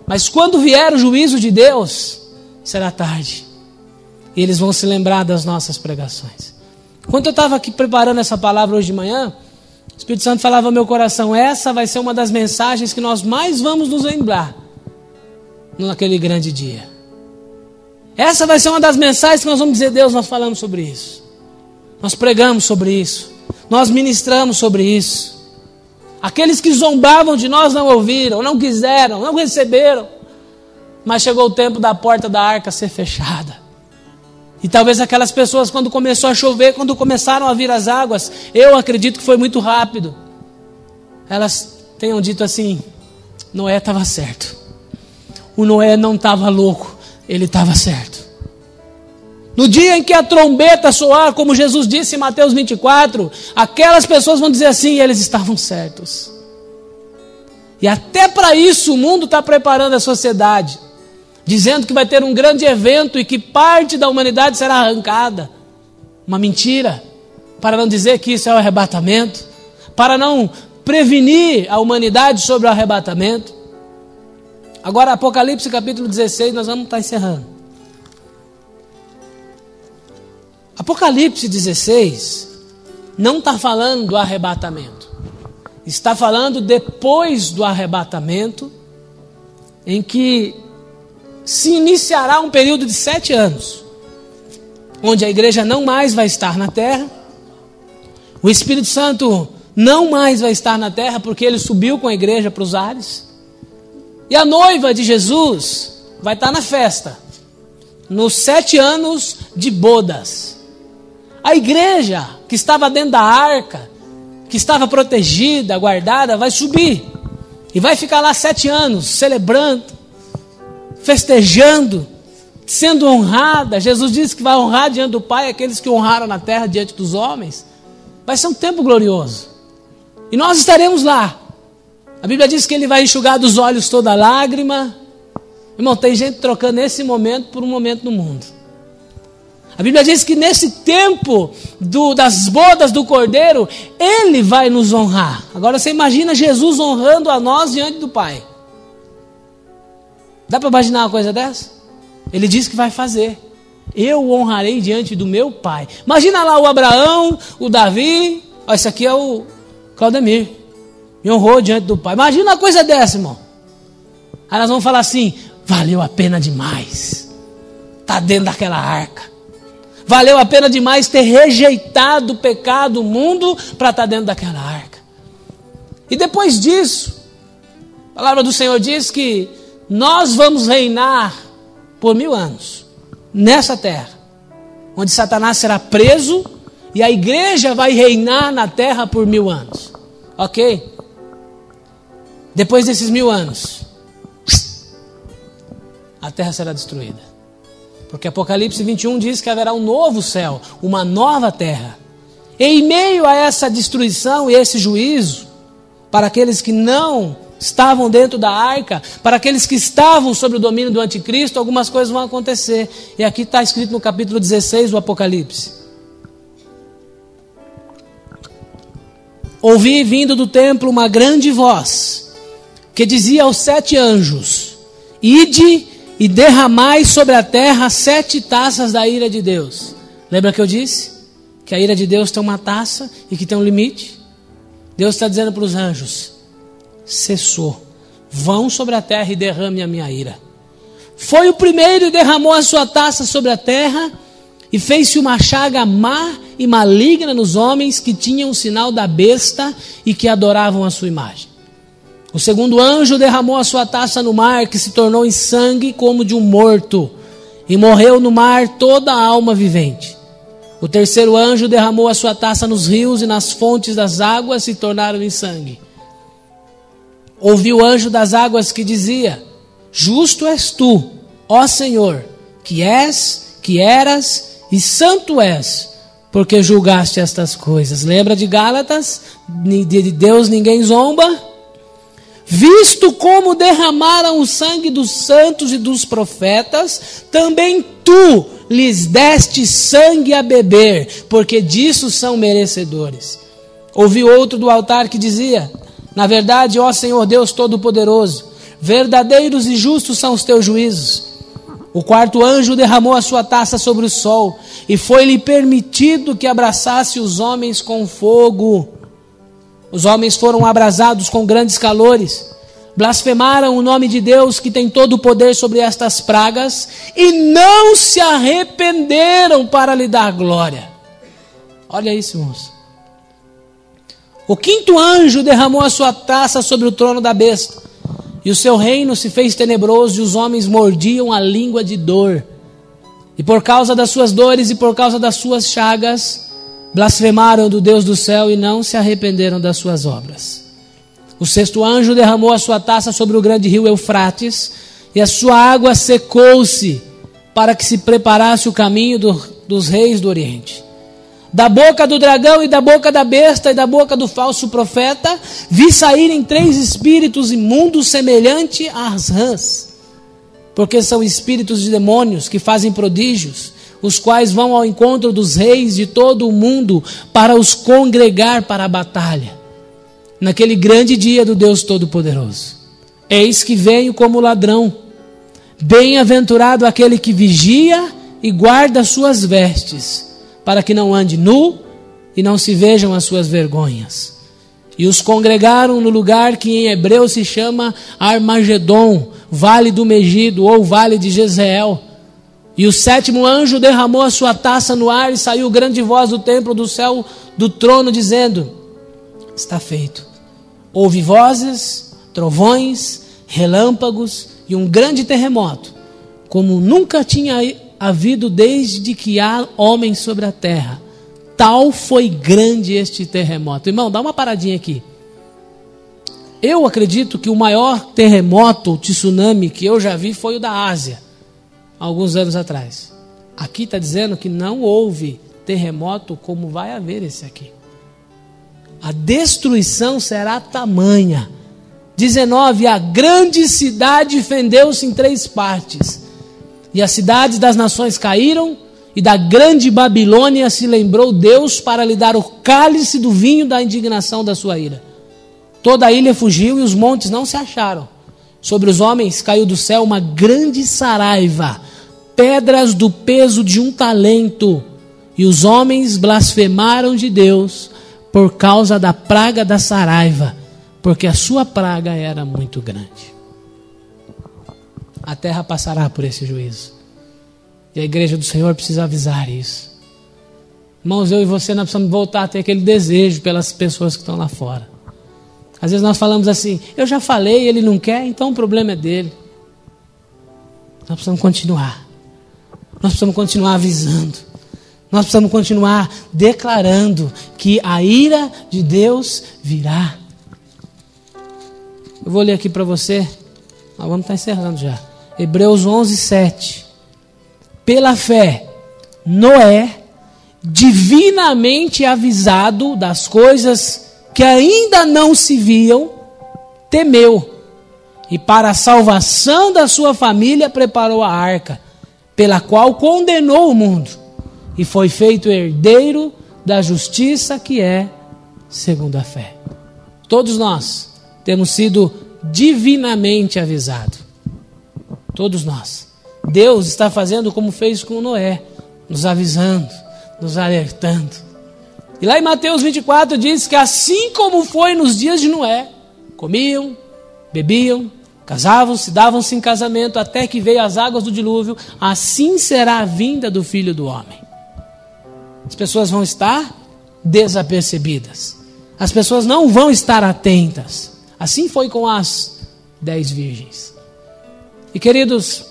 Mas quando vier o juízo de Deus, será tarde. E eles vão se lembrar das nossas pregações. Quando eu estava aqui preparando essa palavra hoje de manhã, o Espírito Santo falava ao meu coração, essa vai ser uma das mensagens que nós mais vamos nos lembrar naquele grande dia. Essa vai ser uma das mensagens que nós vamos dizer, Deus, nós falamos sobre isso. Nós pregamos sobre isso. Nós ministramos sobre isso. Aqueles que zombavam de nós não ouviram, não quiseram, não receberam. Mas chegou o tempo da porta da arca ser fechada. E talvez aquelas pessoas, quando começou a chover, quando começaram a vir as águas, eu acredito que foi muito rápido. Elas tenham dito assim, Noé estava certo. O Noé não estava louco, ele estava certo. No dia em que a trombeta soar, como Jesus disse em Mateus 24, aquelas pessoas vão dizer assim, eles estavam certos. E até para isso o mundo está preparando a sociedade. Dizendo que vai ter um grande evento e que parte da humanidade será arrancada. Uma mentira. Para não dizer que isso é o arrebatamento. Para não prevenir a humanidade sobre o arrebatamento. Agora, Apocalipse capítulo 16, nós vamos estar encerrando. Apocalipse 16 não está falando do arrebatamento. está falando depois do arrebatamento, em que se iniciará um período de 7 anos, onde a igreja não mais vai estar na terra, o Espírito Santo não mais vai estar na terra, porque ele subiu com a igreja para os ares, e a noiva de Jesus vai estar na festa, nos 7 anos de bodas. A igreja que estava dentro da arca, que estava protegida, guardada, vai subir, e vai ficar lá 7 anos, celebrando, festejando, sendo honrada. Jesus disse que vai honrar diante do Pai aqueles que honraram na terra diante dos homens. Vai ser um tempo glorioso, e nós estaremos lá. A Bíblia diz que ele vai enxugar dos olhos toda lágrima. Irmão, tem gente trocando esse momento por um momento no mundo. A Bíblia diz que nesse tempo das bodas do Cordeiro, ele vai nos honrar. Agora você imagina Jesus honrando a nós diante do Pai. Dá para imaginar uma coisa dessa? Ele diz que vai fazer. Eu o honrarei diante do meu Pai. Imagina lá o Abraão, o Davi. Ó, esse aqui é o Claudemir. Me honrou diante do Pai. Imagina uma coisa dessa, irmão. Aí nós vamos falar assim: valeu a pena demais estar dentro daquela arca. Valeu a pena demais ter rejeitado o pecado, o mundo, para estar dentro daquela arca. E depois disso, a palavra do Senhor diz que nós vamos reinar por 1000 anos nessa terra, onde Satanás será preso e a igreja vai reinar na terra por 1000 anos. Ok? Depois desses 1000 anos, a terra será destruída. Porque Apocalipse 21 diz que haverá um novo céu, uma nova terra. E em meio a essa destruição e esse juízo, para aqueles que não estavam dentro da arca, para aqueles que estavam sob o domínio do anticristo, algumas coisas vão acontecer. E aqui está escrito no capítulo 16 do Apocalipse: ouvi vindo do templo uma grande voz, que dizia aos 7 anjos: ide e derramai sobre a terra 7 taças da ira de Deus. Lembra que eu disse que a ira de Deus tem uma taça e que tem um limite? Deus está dizendo para os anjos: cessou, vão sobre a terra e derrame a minha ira. Foi o primeiro e derramou a sua taça sobre a terra, e fez-se uma chaga má e maligna nos homens que tinham o sinal da besta e que adoravam a sua imagem. O segundo anjo derramou a sua taça no mar, que se tornou em sangue como de um morto, e morreu no mar toda a alma vivente. O terceiro anjo derramou a sua taça nos rios e nas fontes das águas, se tornaram em sangue. Ouvi o anjo das águas que dizia: justo és tu, ó Senhor, que és, que eras e santo és, porque julgaste estas coisas. Lembra de Gálatas? De Deus ninguém zomba. Visto como derramaram o sangue dos santos e dos profetas, também tu lhes deste sangue a beber, porque disso são merecedores. Ouvi outro do altar que dizia: na verdade, ó Senhor Deus Todo-Poderoso, verdadeiros e justos são os teus juízos. O quarto anjo derramou a sua taça sobre o sol, e foi-lhe permitido que abraçasse os homens com fogo. Os homens foram abrasados com grandes calores, blasfemaram o nome de Deus que tem todo o poder sobre estas pragas, e não se arrependeram para lhe dar glória. Olha isso, irmãos. O quinto anjo derramou a sua taça sobre o trono da besta, e o seu reino se fez tenebroso, e os homens mordiam a língua de dor. E por causa das suas dores e por causa das suas chagas, blasfemaram do Deus do céu e não se arrependeram das suas obras. O sexto anjo derramou a sua taça sobre o grande rio Eufrates, e a sua água secou-se, para que se preparasse o caminho dos reis do Oriente. Da boca do dragão e da boca da besta e da boca do falso profeta, vi saírem 3 espíritos imundos semelhante às rãs, porque são espíritos de demônios que fazem prodígios, os quais vão ao encontro dos reis de todo o mundo para os congregar para a batalha, naquele grande dia do Deus Todo-Poderoso. Eis que venho como ladrão. Bem-aventurado aquele que vigia e guarda suas vestes, para que não ande nu e não se vejam as suas vergonhas. E os congregaram no lugar que em hebreu se chama Armagedon, Vale do Megido ou Vale de Jezreel. E o 7º anjo derramou a sua taça no ar e saiu grande voz do templo do céu do trono dizendo: está feito. Houve vozes, trovões, relâmpagos e um grande terremoto, como nunca tinha havido desde que há homens sobre a terra. Tal foi grande este terremoto. Irmão, dá uma paradinha aqui. Eu acredito que o maior terremoto, o tsunami que eu já vi foi o da Ásia, alguns anos atrás. Aqui está dizendo que não houve terremoto como vai haver esse aqui. A destruição será tamanha. 19, a grande cidade fendeu-se em 3 partes. E as cidades das nações caíram, e da grande Babilônia se lembrou Deus para lhe dar o cálice do vinho da indignação da sua ira. Toda a ilha fugiu e os montes não se acharam. Sobre os homens caiu do céu uma grande saraiva, pedras do peso de 1 talento. E os homens blasfemaram de Deus por causa da praga da saraiva, porque a sua praga era muito grande. A terra passará por esse juízo. E a igreja do Senhor precisa avisar isso. Irmãos, eu e você, nós precisamos voltar a ter aquele desejo pelas pessoas que estão lá fora. Às vezes nós falamos assim: eu já falei, ele não quer, então o problema é dele. Nós precisamos continuar. Nós precisamos continuar avisando. Nós precisamos continuar declarando que a ira de Deus virá. Eu vou ler aqui para você. Nós vamos estar encerrando já. Hebreus 11, 7. Pela fé, Noé, divinamente avisado das coisas que ainda não se viam, temeu, e para a salvação da sua família preparou a arca, pela qual condenou o mundo, e foi feito herdeiro da justiça que é segundo a fé. Todos nós temos sido divinamente avisados. Todos nós. Deus está fazendo como fez com Noé, nos avisando, nos alertando. E lá em Mateus 24 diz que assim como foi nos dias de Noé, comiam, bebiam, casavam-se, davam-se em casamento, até que veio as águas do dilúvio, assim será a vinda do Filho do Homem. As pessoas vão estar desapercebidas. As pessoas não vão estar atentas. Assim foi com as 10 virgens. E queridos,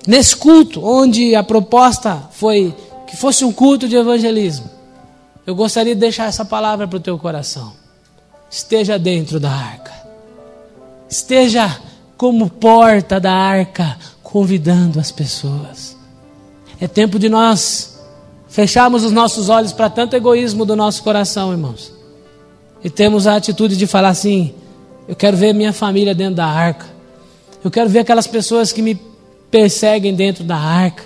nesse culto, onde a proposta foi que fosse um culto de evangelismo, eu gostaria de deixar essa palavra para o teu coração. Esteja dentro da arca. Esteja como porta da arca, convidando as pessoas. É tempo de nós fecharmos os nossos olhos para tanto egoísmo do nosso coração, irmãos. E temos a atitude de falar assim: eu quero ver minha família dentro da arca. Eu quero ver aquelas pessoas que me perseguem dentro da arca.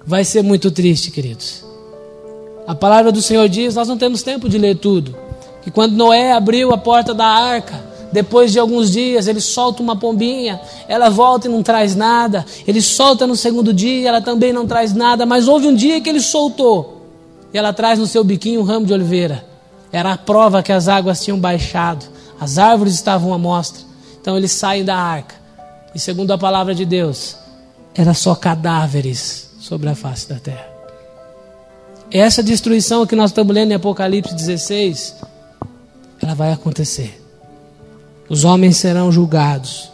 Vai ser muito triste, queridos. A palavra do Senhor diz, nós não temos tempo de ler tudo, que quando Noé abriu a porta da arca, depois de alguns dias, ele solta uma pombinha, ela volta e não traz nada. Ele solta no segundo dia, ela também não traz nada. Mas houve um dia que ele soltou, e ela traz no seu biquinho um ramo de oliveira. Era a prova que as águas tinham baixado, as árvores estavam à mostra. Então eles saem da arca, e segundo a palavra de Deus, era só cadáveres sobre a face da terra. Essa destruição que nós estamos lendo em Apocalipse 16, ela vai acontecer. Os homens serão julgados,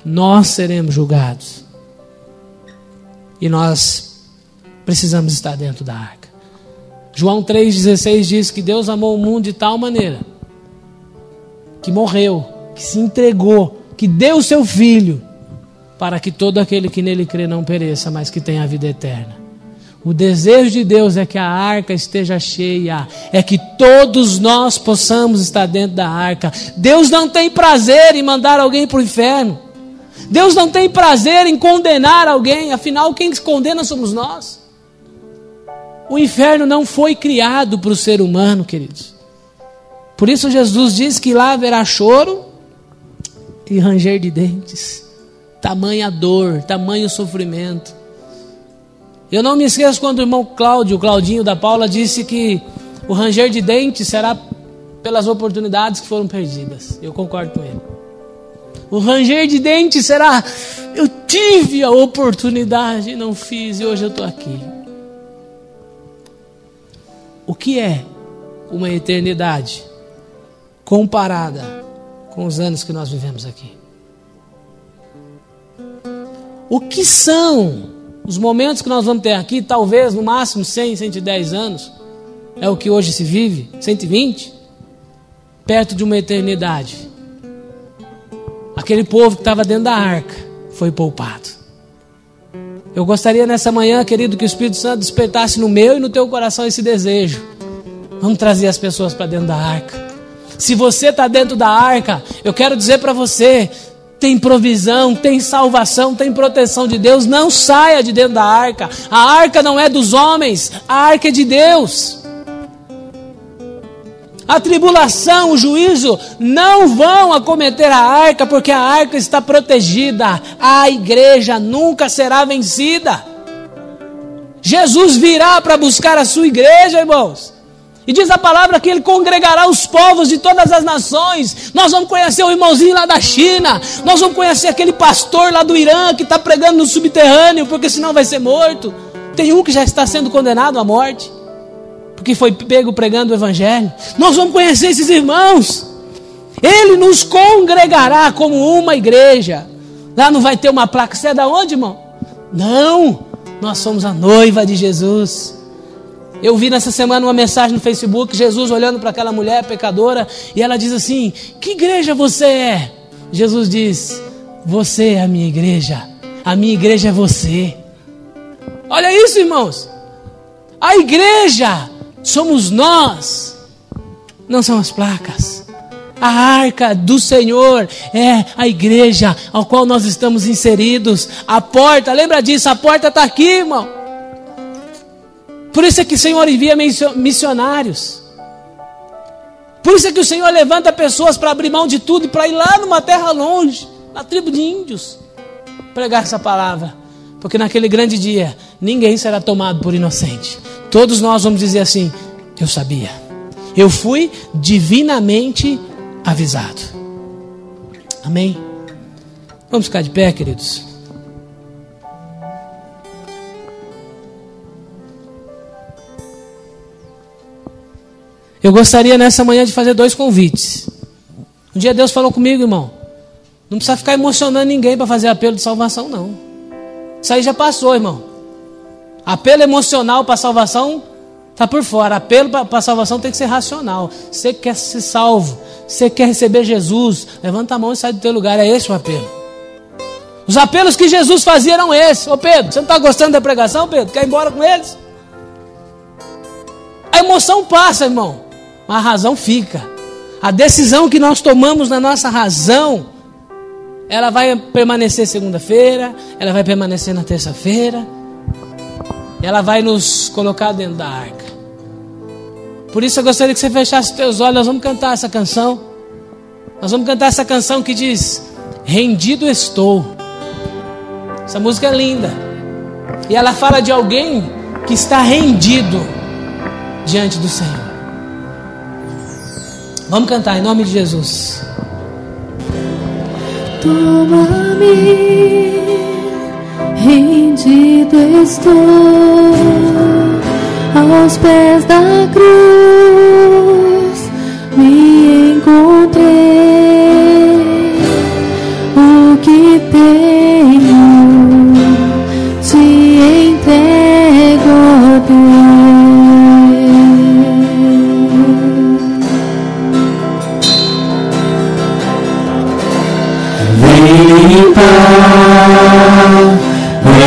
nós seremos julgados, e nós precisamos estar dentro da arca. João 3,16 diz que Deus amou o mundo de tal maneira que morreu, que se entregou, que deu o seu Filho, para que todo aquele que nele crê não pereça, mas que tenha a vida eterna. O desejo de Deus é que a arca esteja cheia, é que todos nós possamos estar dentro da arca. Deus não tem prazer em mandar alguém para o inferno. Deus não tem prazer em condenar alguém, afinal quem condena somos nós. O inferno não foi criado para o ser humano, queridos. Por isso Jesus diz que lá haverá choro e ranger de dentes. Tamanha dor, tamanho sofrimento. Eu não me esqueço quando o irmão Claudinho da Paula, disse que o ranger de dentes será pelas oportunidades que foram perdidas. Eu concordo com ele. O ranger de dentes será: eu tive a oportunidade e não fiz, e hoje eu estou aqui. O que é uma eternidade comparada com os anos que nós vivemos aqui? O que são os momentos que nós vamos ter aqui? Talvez no máximo 100, 110 anos. É o que hoje se vive, 120, perto de uma eternidade. Aquele povo que estava dentro da arca foi poupado. Eu gostaria nessa manhã, querido, que o Espírito Santo despertasse no meu e no teu coração esse desejo. Vamos trazer as pessoas para dentro da arca. Se você está dentro da arca, eu quero dizer para você: tem provisão, tem salvação, tem proteção de Deus. Não saia de dentro da arca. A arca não é dos homens, a arca é de Deus. A tribulação, o juízo não vão acometer a arca, porque a arca está protegida. A igreja nunca será vencida. Jesus virá para buscar a sua igreja, irmãos. E diz a palavra que ele congregará os povos de todas as nações. Nós vamos conhecer o irmãozinho lá da China. Nós vamos conhecer aquele pastor lá do Irã que está pregando no subterrâneo, porque senão vai ser morto. Tem um que já está sendo condenado à morte, porque foi pego pregando o evangelho. Nós vamos conhecer esses irmãos. Ele nos congregará como uma igreja. Lá não vai ter uma placa: você é da onde, irmão? Não, nós somos a noiva de Jesus. Eu vi nessa semana uma mensagem no Facebook, Jesus olhando para aquela mulher pecadora, e ela diz assim: que igreja você é? Jesus diz: você é a minha igreja é você. Olha isso, irmãos. A igreja somos nós, não são as placas. A arca do Senhor é a igreja ao qual nós estamos inseridos. A porta, lembra disso, a porta está aqui, irmão. Por isso é que o Senhor envia missionários. Por isso é que o Senhor levanta pessoas para abrir mão de tudo e para ir lá numa terra longe, na tribo de índios, pregar essa palavra. Porque naquele grande dia, ninguém será tomado por inocente. Todos nós vamos dizer assim: eu sabia. Eu fui divinamente avisado. Amém? Vamos ficar de pé, queridos. Eu gostaria nessa manhã de fazer 2 convites. Um dia Deus falou comigo, irmão: não precisa ficar emocionando ninguém para fazer apelo de salvação, não. Isso aí já passou, irmão. Apelo emocional para salvação está por fora. Apelo para salvação tem que ser racional. Você quer ser salvo, você quer receber Jesus, levanta a mão e sai do teu lugar. É esse o apelo. Os apelos que Jesus fazia eram esses. Ô Pedro, você não está gostando da pregação, Pedro? Quer ir embora com eles? A emoção passa, irmão, a razão fica. A decisão que nós tomamos na nossa razão, ela vai permanecer segunda-feira, ela vai permanecer na terça-feira, ela vai nos colocar dentro da arca. Por isso eu gostaria que você fechasse os teus olhos. Nós vamos cantar essa canção. Nós vamos cantar essa canção que diz: rendido estou. Essa música é linda. E ela fala de alguém que está rendido diante do Senhor. Vamos cantar em nome de Jesus. Toma-me, rendido estou aos pés da cruz, me encontrei. O que tenho te entrego, Deus.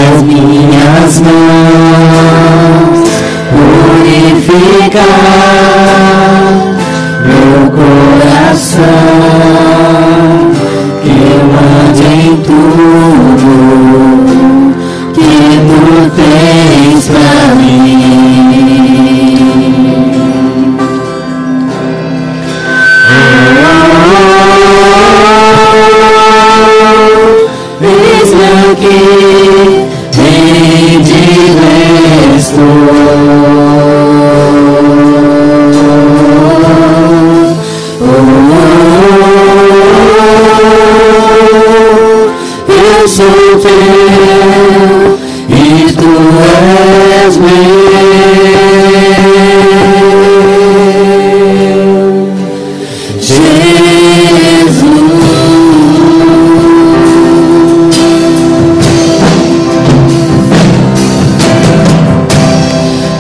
As minhas mãos, purificar meu coração, que eu ande em tudo que tu tens pra mim. Eis-me aqui, rendido estou sou teu e tu és meu, Jesus.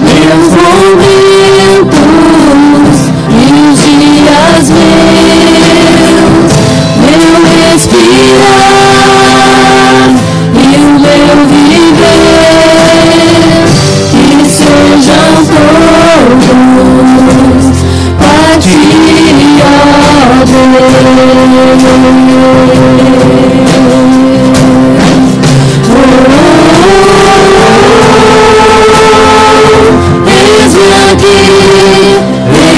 Meus momentos e os dias meus, meu respirar e o meu viver, que sejam todos para ti, ó Deus. Eis-me aqui,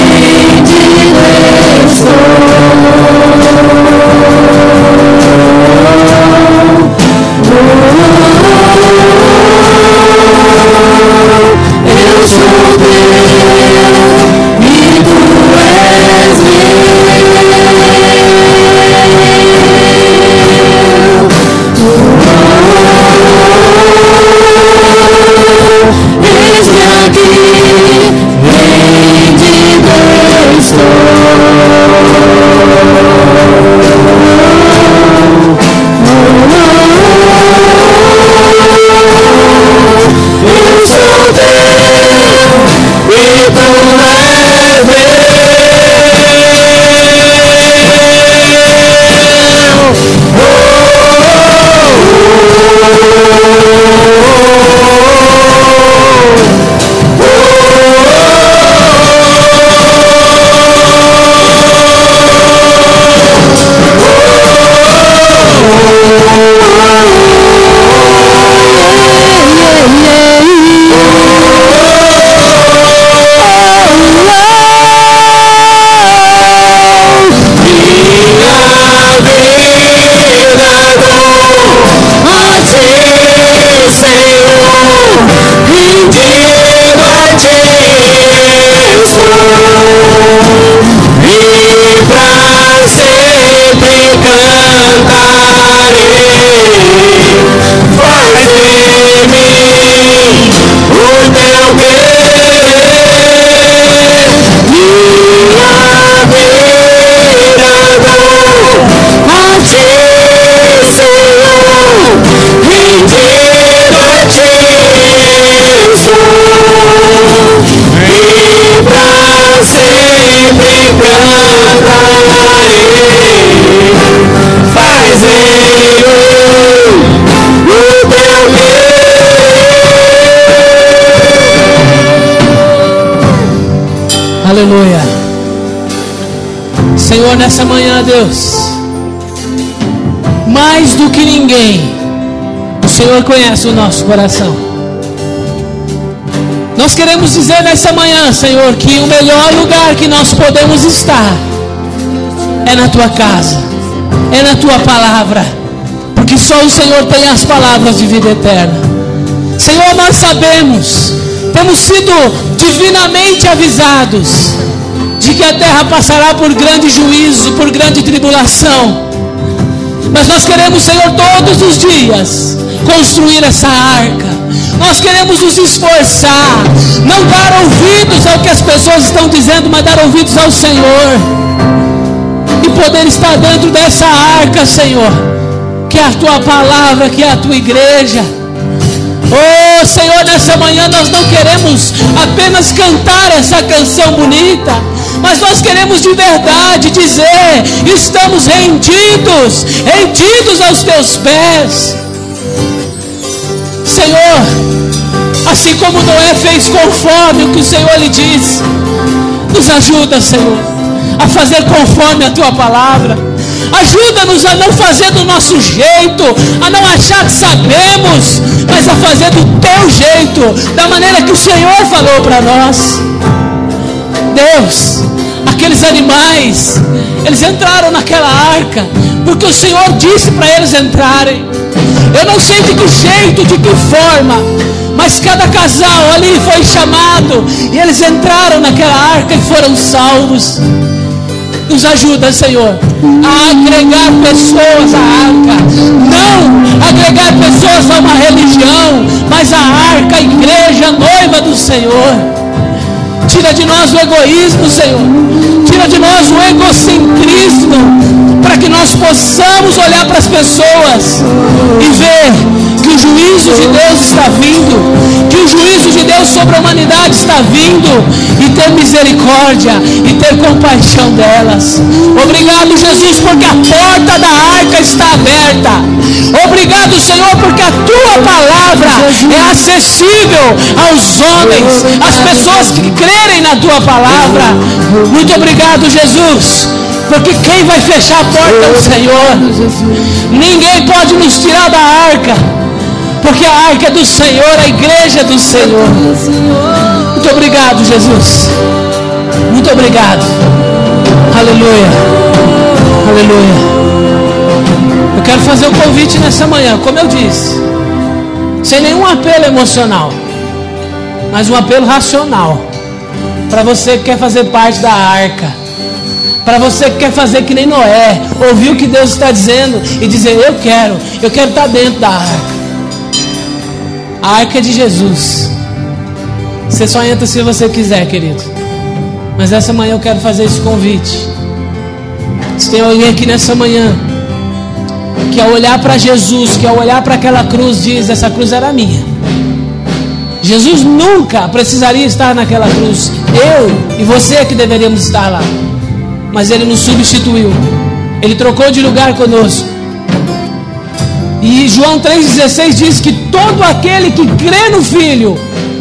rendido estou. Eu sou teu e tu és meu. Eis-me aqui, rendido estou. Eu sou teu e tu és Aleluia. Senhor, nessa manhã, Deus, mais do que ninguém, o Senhor conhece o nosso coração. Nós queremos dizer nessa manhã, Senhor, que o melhor lugar que nós podemos estar é na Tua casa, é na Tua palavra, porque só o Senhor tem as palavras de vida eterna. Senhor, nós sabemos, temos sido divinamente avisados de que a terra passará por grande juízo, por grande tribulação. Mas nós queremos, Senhor, todos os dias construir essa arca. Nós queremos nos esforçar, não dar ouvidos ao que as pessoas estão dizendo, mas dar ouvidos ao Senhor. E poder estar dentro dessa arca, Senhor, que é a Tua palavra, que é a Tua igreja. Oh Senhor, nessa manhã nós não queremos apenas cantar essa canção bonita, mas nós queremos de verdade dizer: estamos rendidos aos Teus pés. Senhor, assim como Noé fez conforme o que o Senhor lhe disse, nos ajuda, Senhor, a fazer conforme a Tua palavra. Ajuda-nos a não fazer do nosso jeito, a não achar que sabemos, mas a fazer do Teu jeito, da maneira que o Senhor falou para nós. Deus, aqueles animais, eles entraram naquela arca porque o Senhor disse para eles entrarem. Eu não sei de que jeito, de que forma, mas cada casal ali foi chamado e eles entraram naquela arca e foram salvos. Nos ajuda, Senhor, a agregar pessoas à arca. Não agregar pessoas a uma religião, mas a arca, a igreja, a noiva do Senhor. Tira de nós o egoísmo, Senhor. Tira de nós o egocentrismo, para que nós possamos olhar para as pessoas e ver que o juízo de Deus está vindo, que o juízo de Deus sobre a humanidade está vindo, e ter misericórdia e ter compaixão delas. Obrigado, Jesus, porque a porta da arca está aberta. Obrigado, Senhor, porque a tua palavra é acessível aos homens, às pessoas que crerem na tua palavra. Muito obrigado, Jesus, porque quem vai fechar a porta é o Senhor. Ninguém pode nos tirar da arca, porque a arca é do Senhor, a igreja é do Senhor. Muito obrigado, Jesus. Muito obrigado. Aleluia. Aleluia. Eu quero fazer um convite nessa manhã, como eu disse, sem nenhum apelo emocional, mas um apelo racional. Para você que quer fazer parte da arca, para você que quer fazer que nem Noé, ouvir o que Deus está dizendo e dizer: eu quero estar dentro da arca. A arca é de Jesus. Você só entra se você quiser, querido. Mas essa manhã eu quero fazer esse convite. Se tem alguém aqui nessa manhã que ao olhar para Jesus, que ao olhar para aquela cruz diz: essa cruz era minha. Jesus nunca precisaria estar naquela cruz. Eu e você é que deveríamos estar lá. Mas Ele nos substituiu. Ele trocou de lugar conosco. E João 3,16 diz que todo aquele que crê no Filho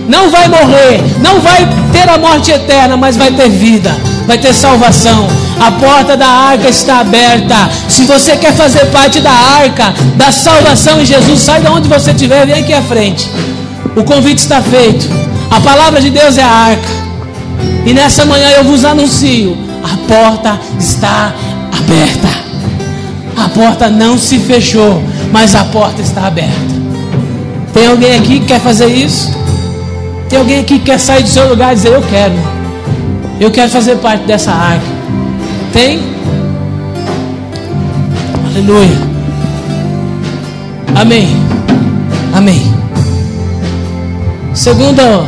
não vai morrer, não vai ter a morte eterna, mas vai ter vida, vai ter salvação. A porta da arca está aberta. Se você quer fazer parte da arca, da salvação em Jesus, sai de onde você estiver, vem aqui à frente. O convite está feito. A palavra de Deus é a arca. E nessa manhã eu vos anuncio: a porta está aberta. A porta não se fechou, mas a porta está aberta. Tem alguém aqui que quer fazer isso? Tem alguém aqui que quer sair do seu lugar e dizer: eu quero fazer parte dessa arca? Tem? Aleluia. Amém. Amém. Segunda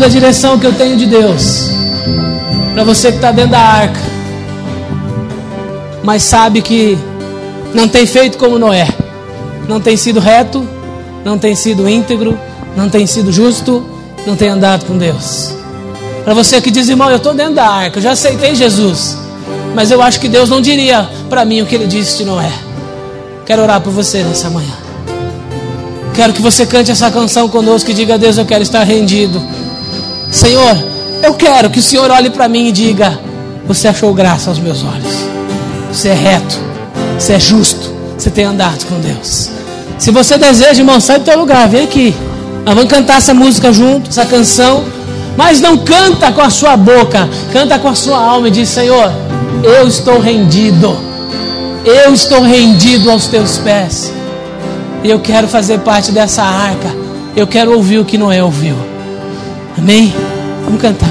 direção que eu tenho de Deus, para você que está dentro da arca, mas sabe que não tem feito como Noé, não tem sido reto, não tem sido íntegro, não tem sido justo, não tem andado com Deus. Para você que diz: irmão, eu estou dentro da arca, eu já aceitei Jesus, mas eu acho que Deus não diria para mim o que Ele disse de Noé. Quero orar por você nessa manhã. Quero que você cante essa canção conosco e diga: Deus, eu quero estar rendido. Senhor, eu quero que o Senhor olhe para mim e diga: você achou graça aos meus olhos. Você é reto, você é justo, você tem andado com Deus. Se você deseja, irmão, sai do teu lugar, vem aqui. Nós vamos cantar essa música junto, essa canção. Mas não canta com a sua boca, canta com a sua alma e diz: Senhor, eu estou rendido. Eu estou rendido aos teus pés. E eu quero fazer parte dessa arca. Eu quero ouvir o que Noé ouviu. Amém? Vamos cantar.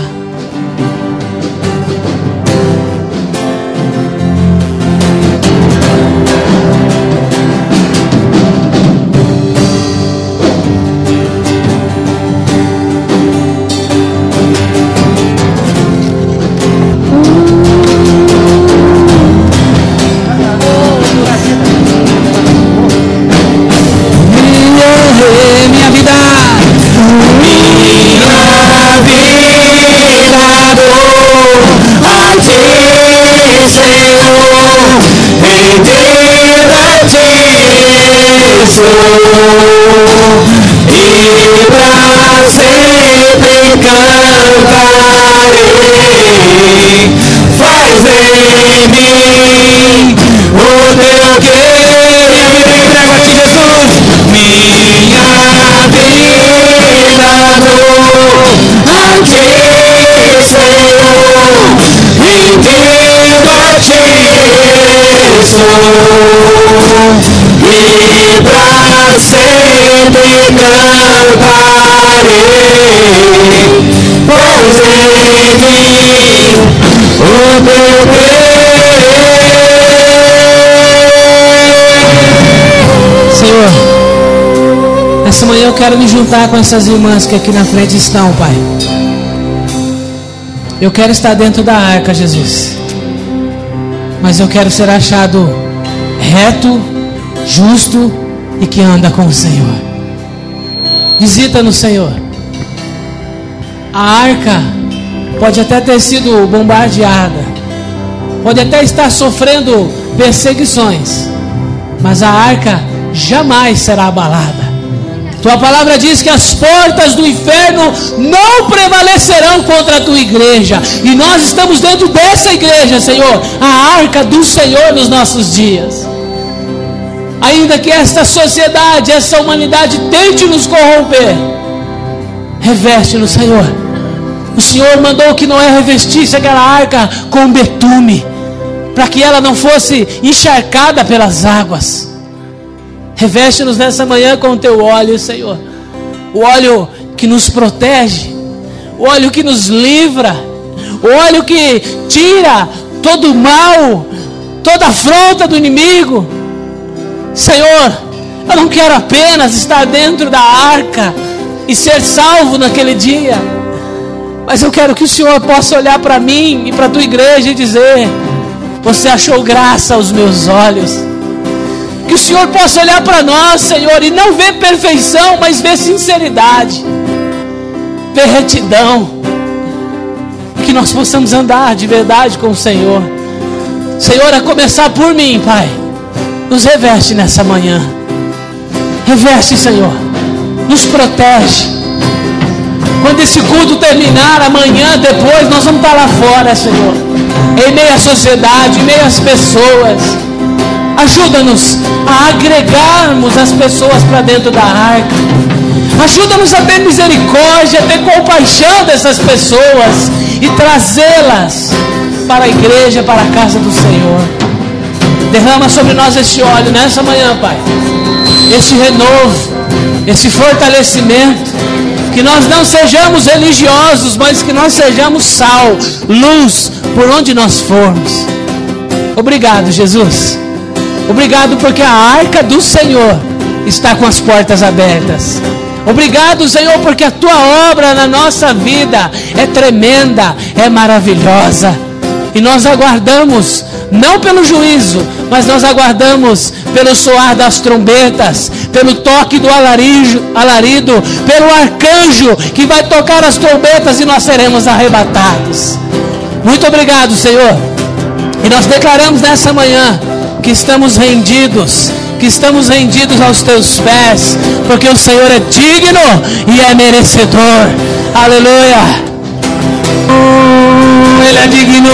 E pra sempre cantarei. Faz em mim o teu querer. Entrego a ti, Jesus. Minha vida dou a ti, Senhor. Rendido a ti sou. E pra sempre cantarei, pois em mim o teu manhã eu quero me juntar com essas irmãs que aqui na frente estão, Pai. Eu quero estar dentro da arca, Jesus. Mas eu quero ser achado reto, justo e que anda com o Senhor. Visita-nos, Senhor. A arca pode até ter sido bombardeada, pode até estar sofrendo perseguições, mas a arca jamais será abalada. Tua palavra diz que as portas do inferno não prevalecerão contra a tua igreja. E nós estamos dentro dessa igreja, Senhor, a arca do Senhor nos nossos dias. Ainda que esta sociedade, essa humanidade tente nos corromper, reveste-nos, Senhor. O Senhor mandou que Noé revestisse aquela arca com betume, para que ela não fosse encharcada pelas águas. Reveste-nos nessa manhã com o teu óleo, Senhor. O óleo que nos protege, o óleo que nos livra, o óleo que tira todo o mal, toda a afronta do inimigo. Senhor, eu não quero apenas estar dentro da arca e ser salvo naquele dia, mas eu quero que o Senhor possa olhar para mim e para a tua igreja e dizer: você achou graça aos meus olhos. Que o Senhor possa olhar para nós, Senhor, e não ver perfeição, mas ver sinceridade, ver retidão. Que nós possamos andar de verdade com o Senhor. Senhor, a começar por mim, Pai, nos reveste nessa manhã. Reveste, Senhor, nos protege. Quando esse culto terminar, amanhã, depois, nós vamos estar lá fora, Senhor, em meio à sociedade, em meio às pessoas. Ajuda-nos a agregarmos as pessoas para dentro da arca. Ajuda-nos a ter misericórdia, a ter compaixão dessas pessoas e trazê-las para a igreja, para a casa do Senhor. Derrama sobre nós este óleo nessa manhã, Pai. Este renovo, esse fortalecimento. Que nós não sejamos religiosos, mas que nós sejamos sal, luz, por onde nós formos. Obrigado, Jesus. Obrigado porque a arca do Senhor está com as portas abertas. Obrigado, Senhor, porque a tua obra na nossa vida é tremenda, é maravilhosa. E nós aguardamos, não pelo juízo, mas nós aguardamos pelo soar das trombetas, pelo toque do alarido, pelo arcanjo que vai tocar as trombetas e nós seremos arrebatados. Muito obrigado, Senhor. E nós declaramos nessa manhã que estamos rendidos aos teus pés, porque o Senhor é digno e é merecedor. Aleluia. Ele é digno.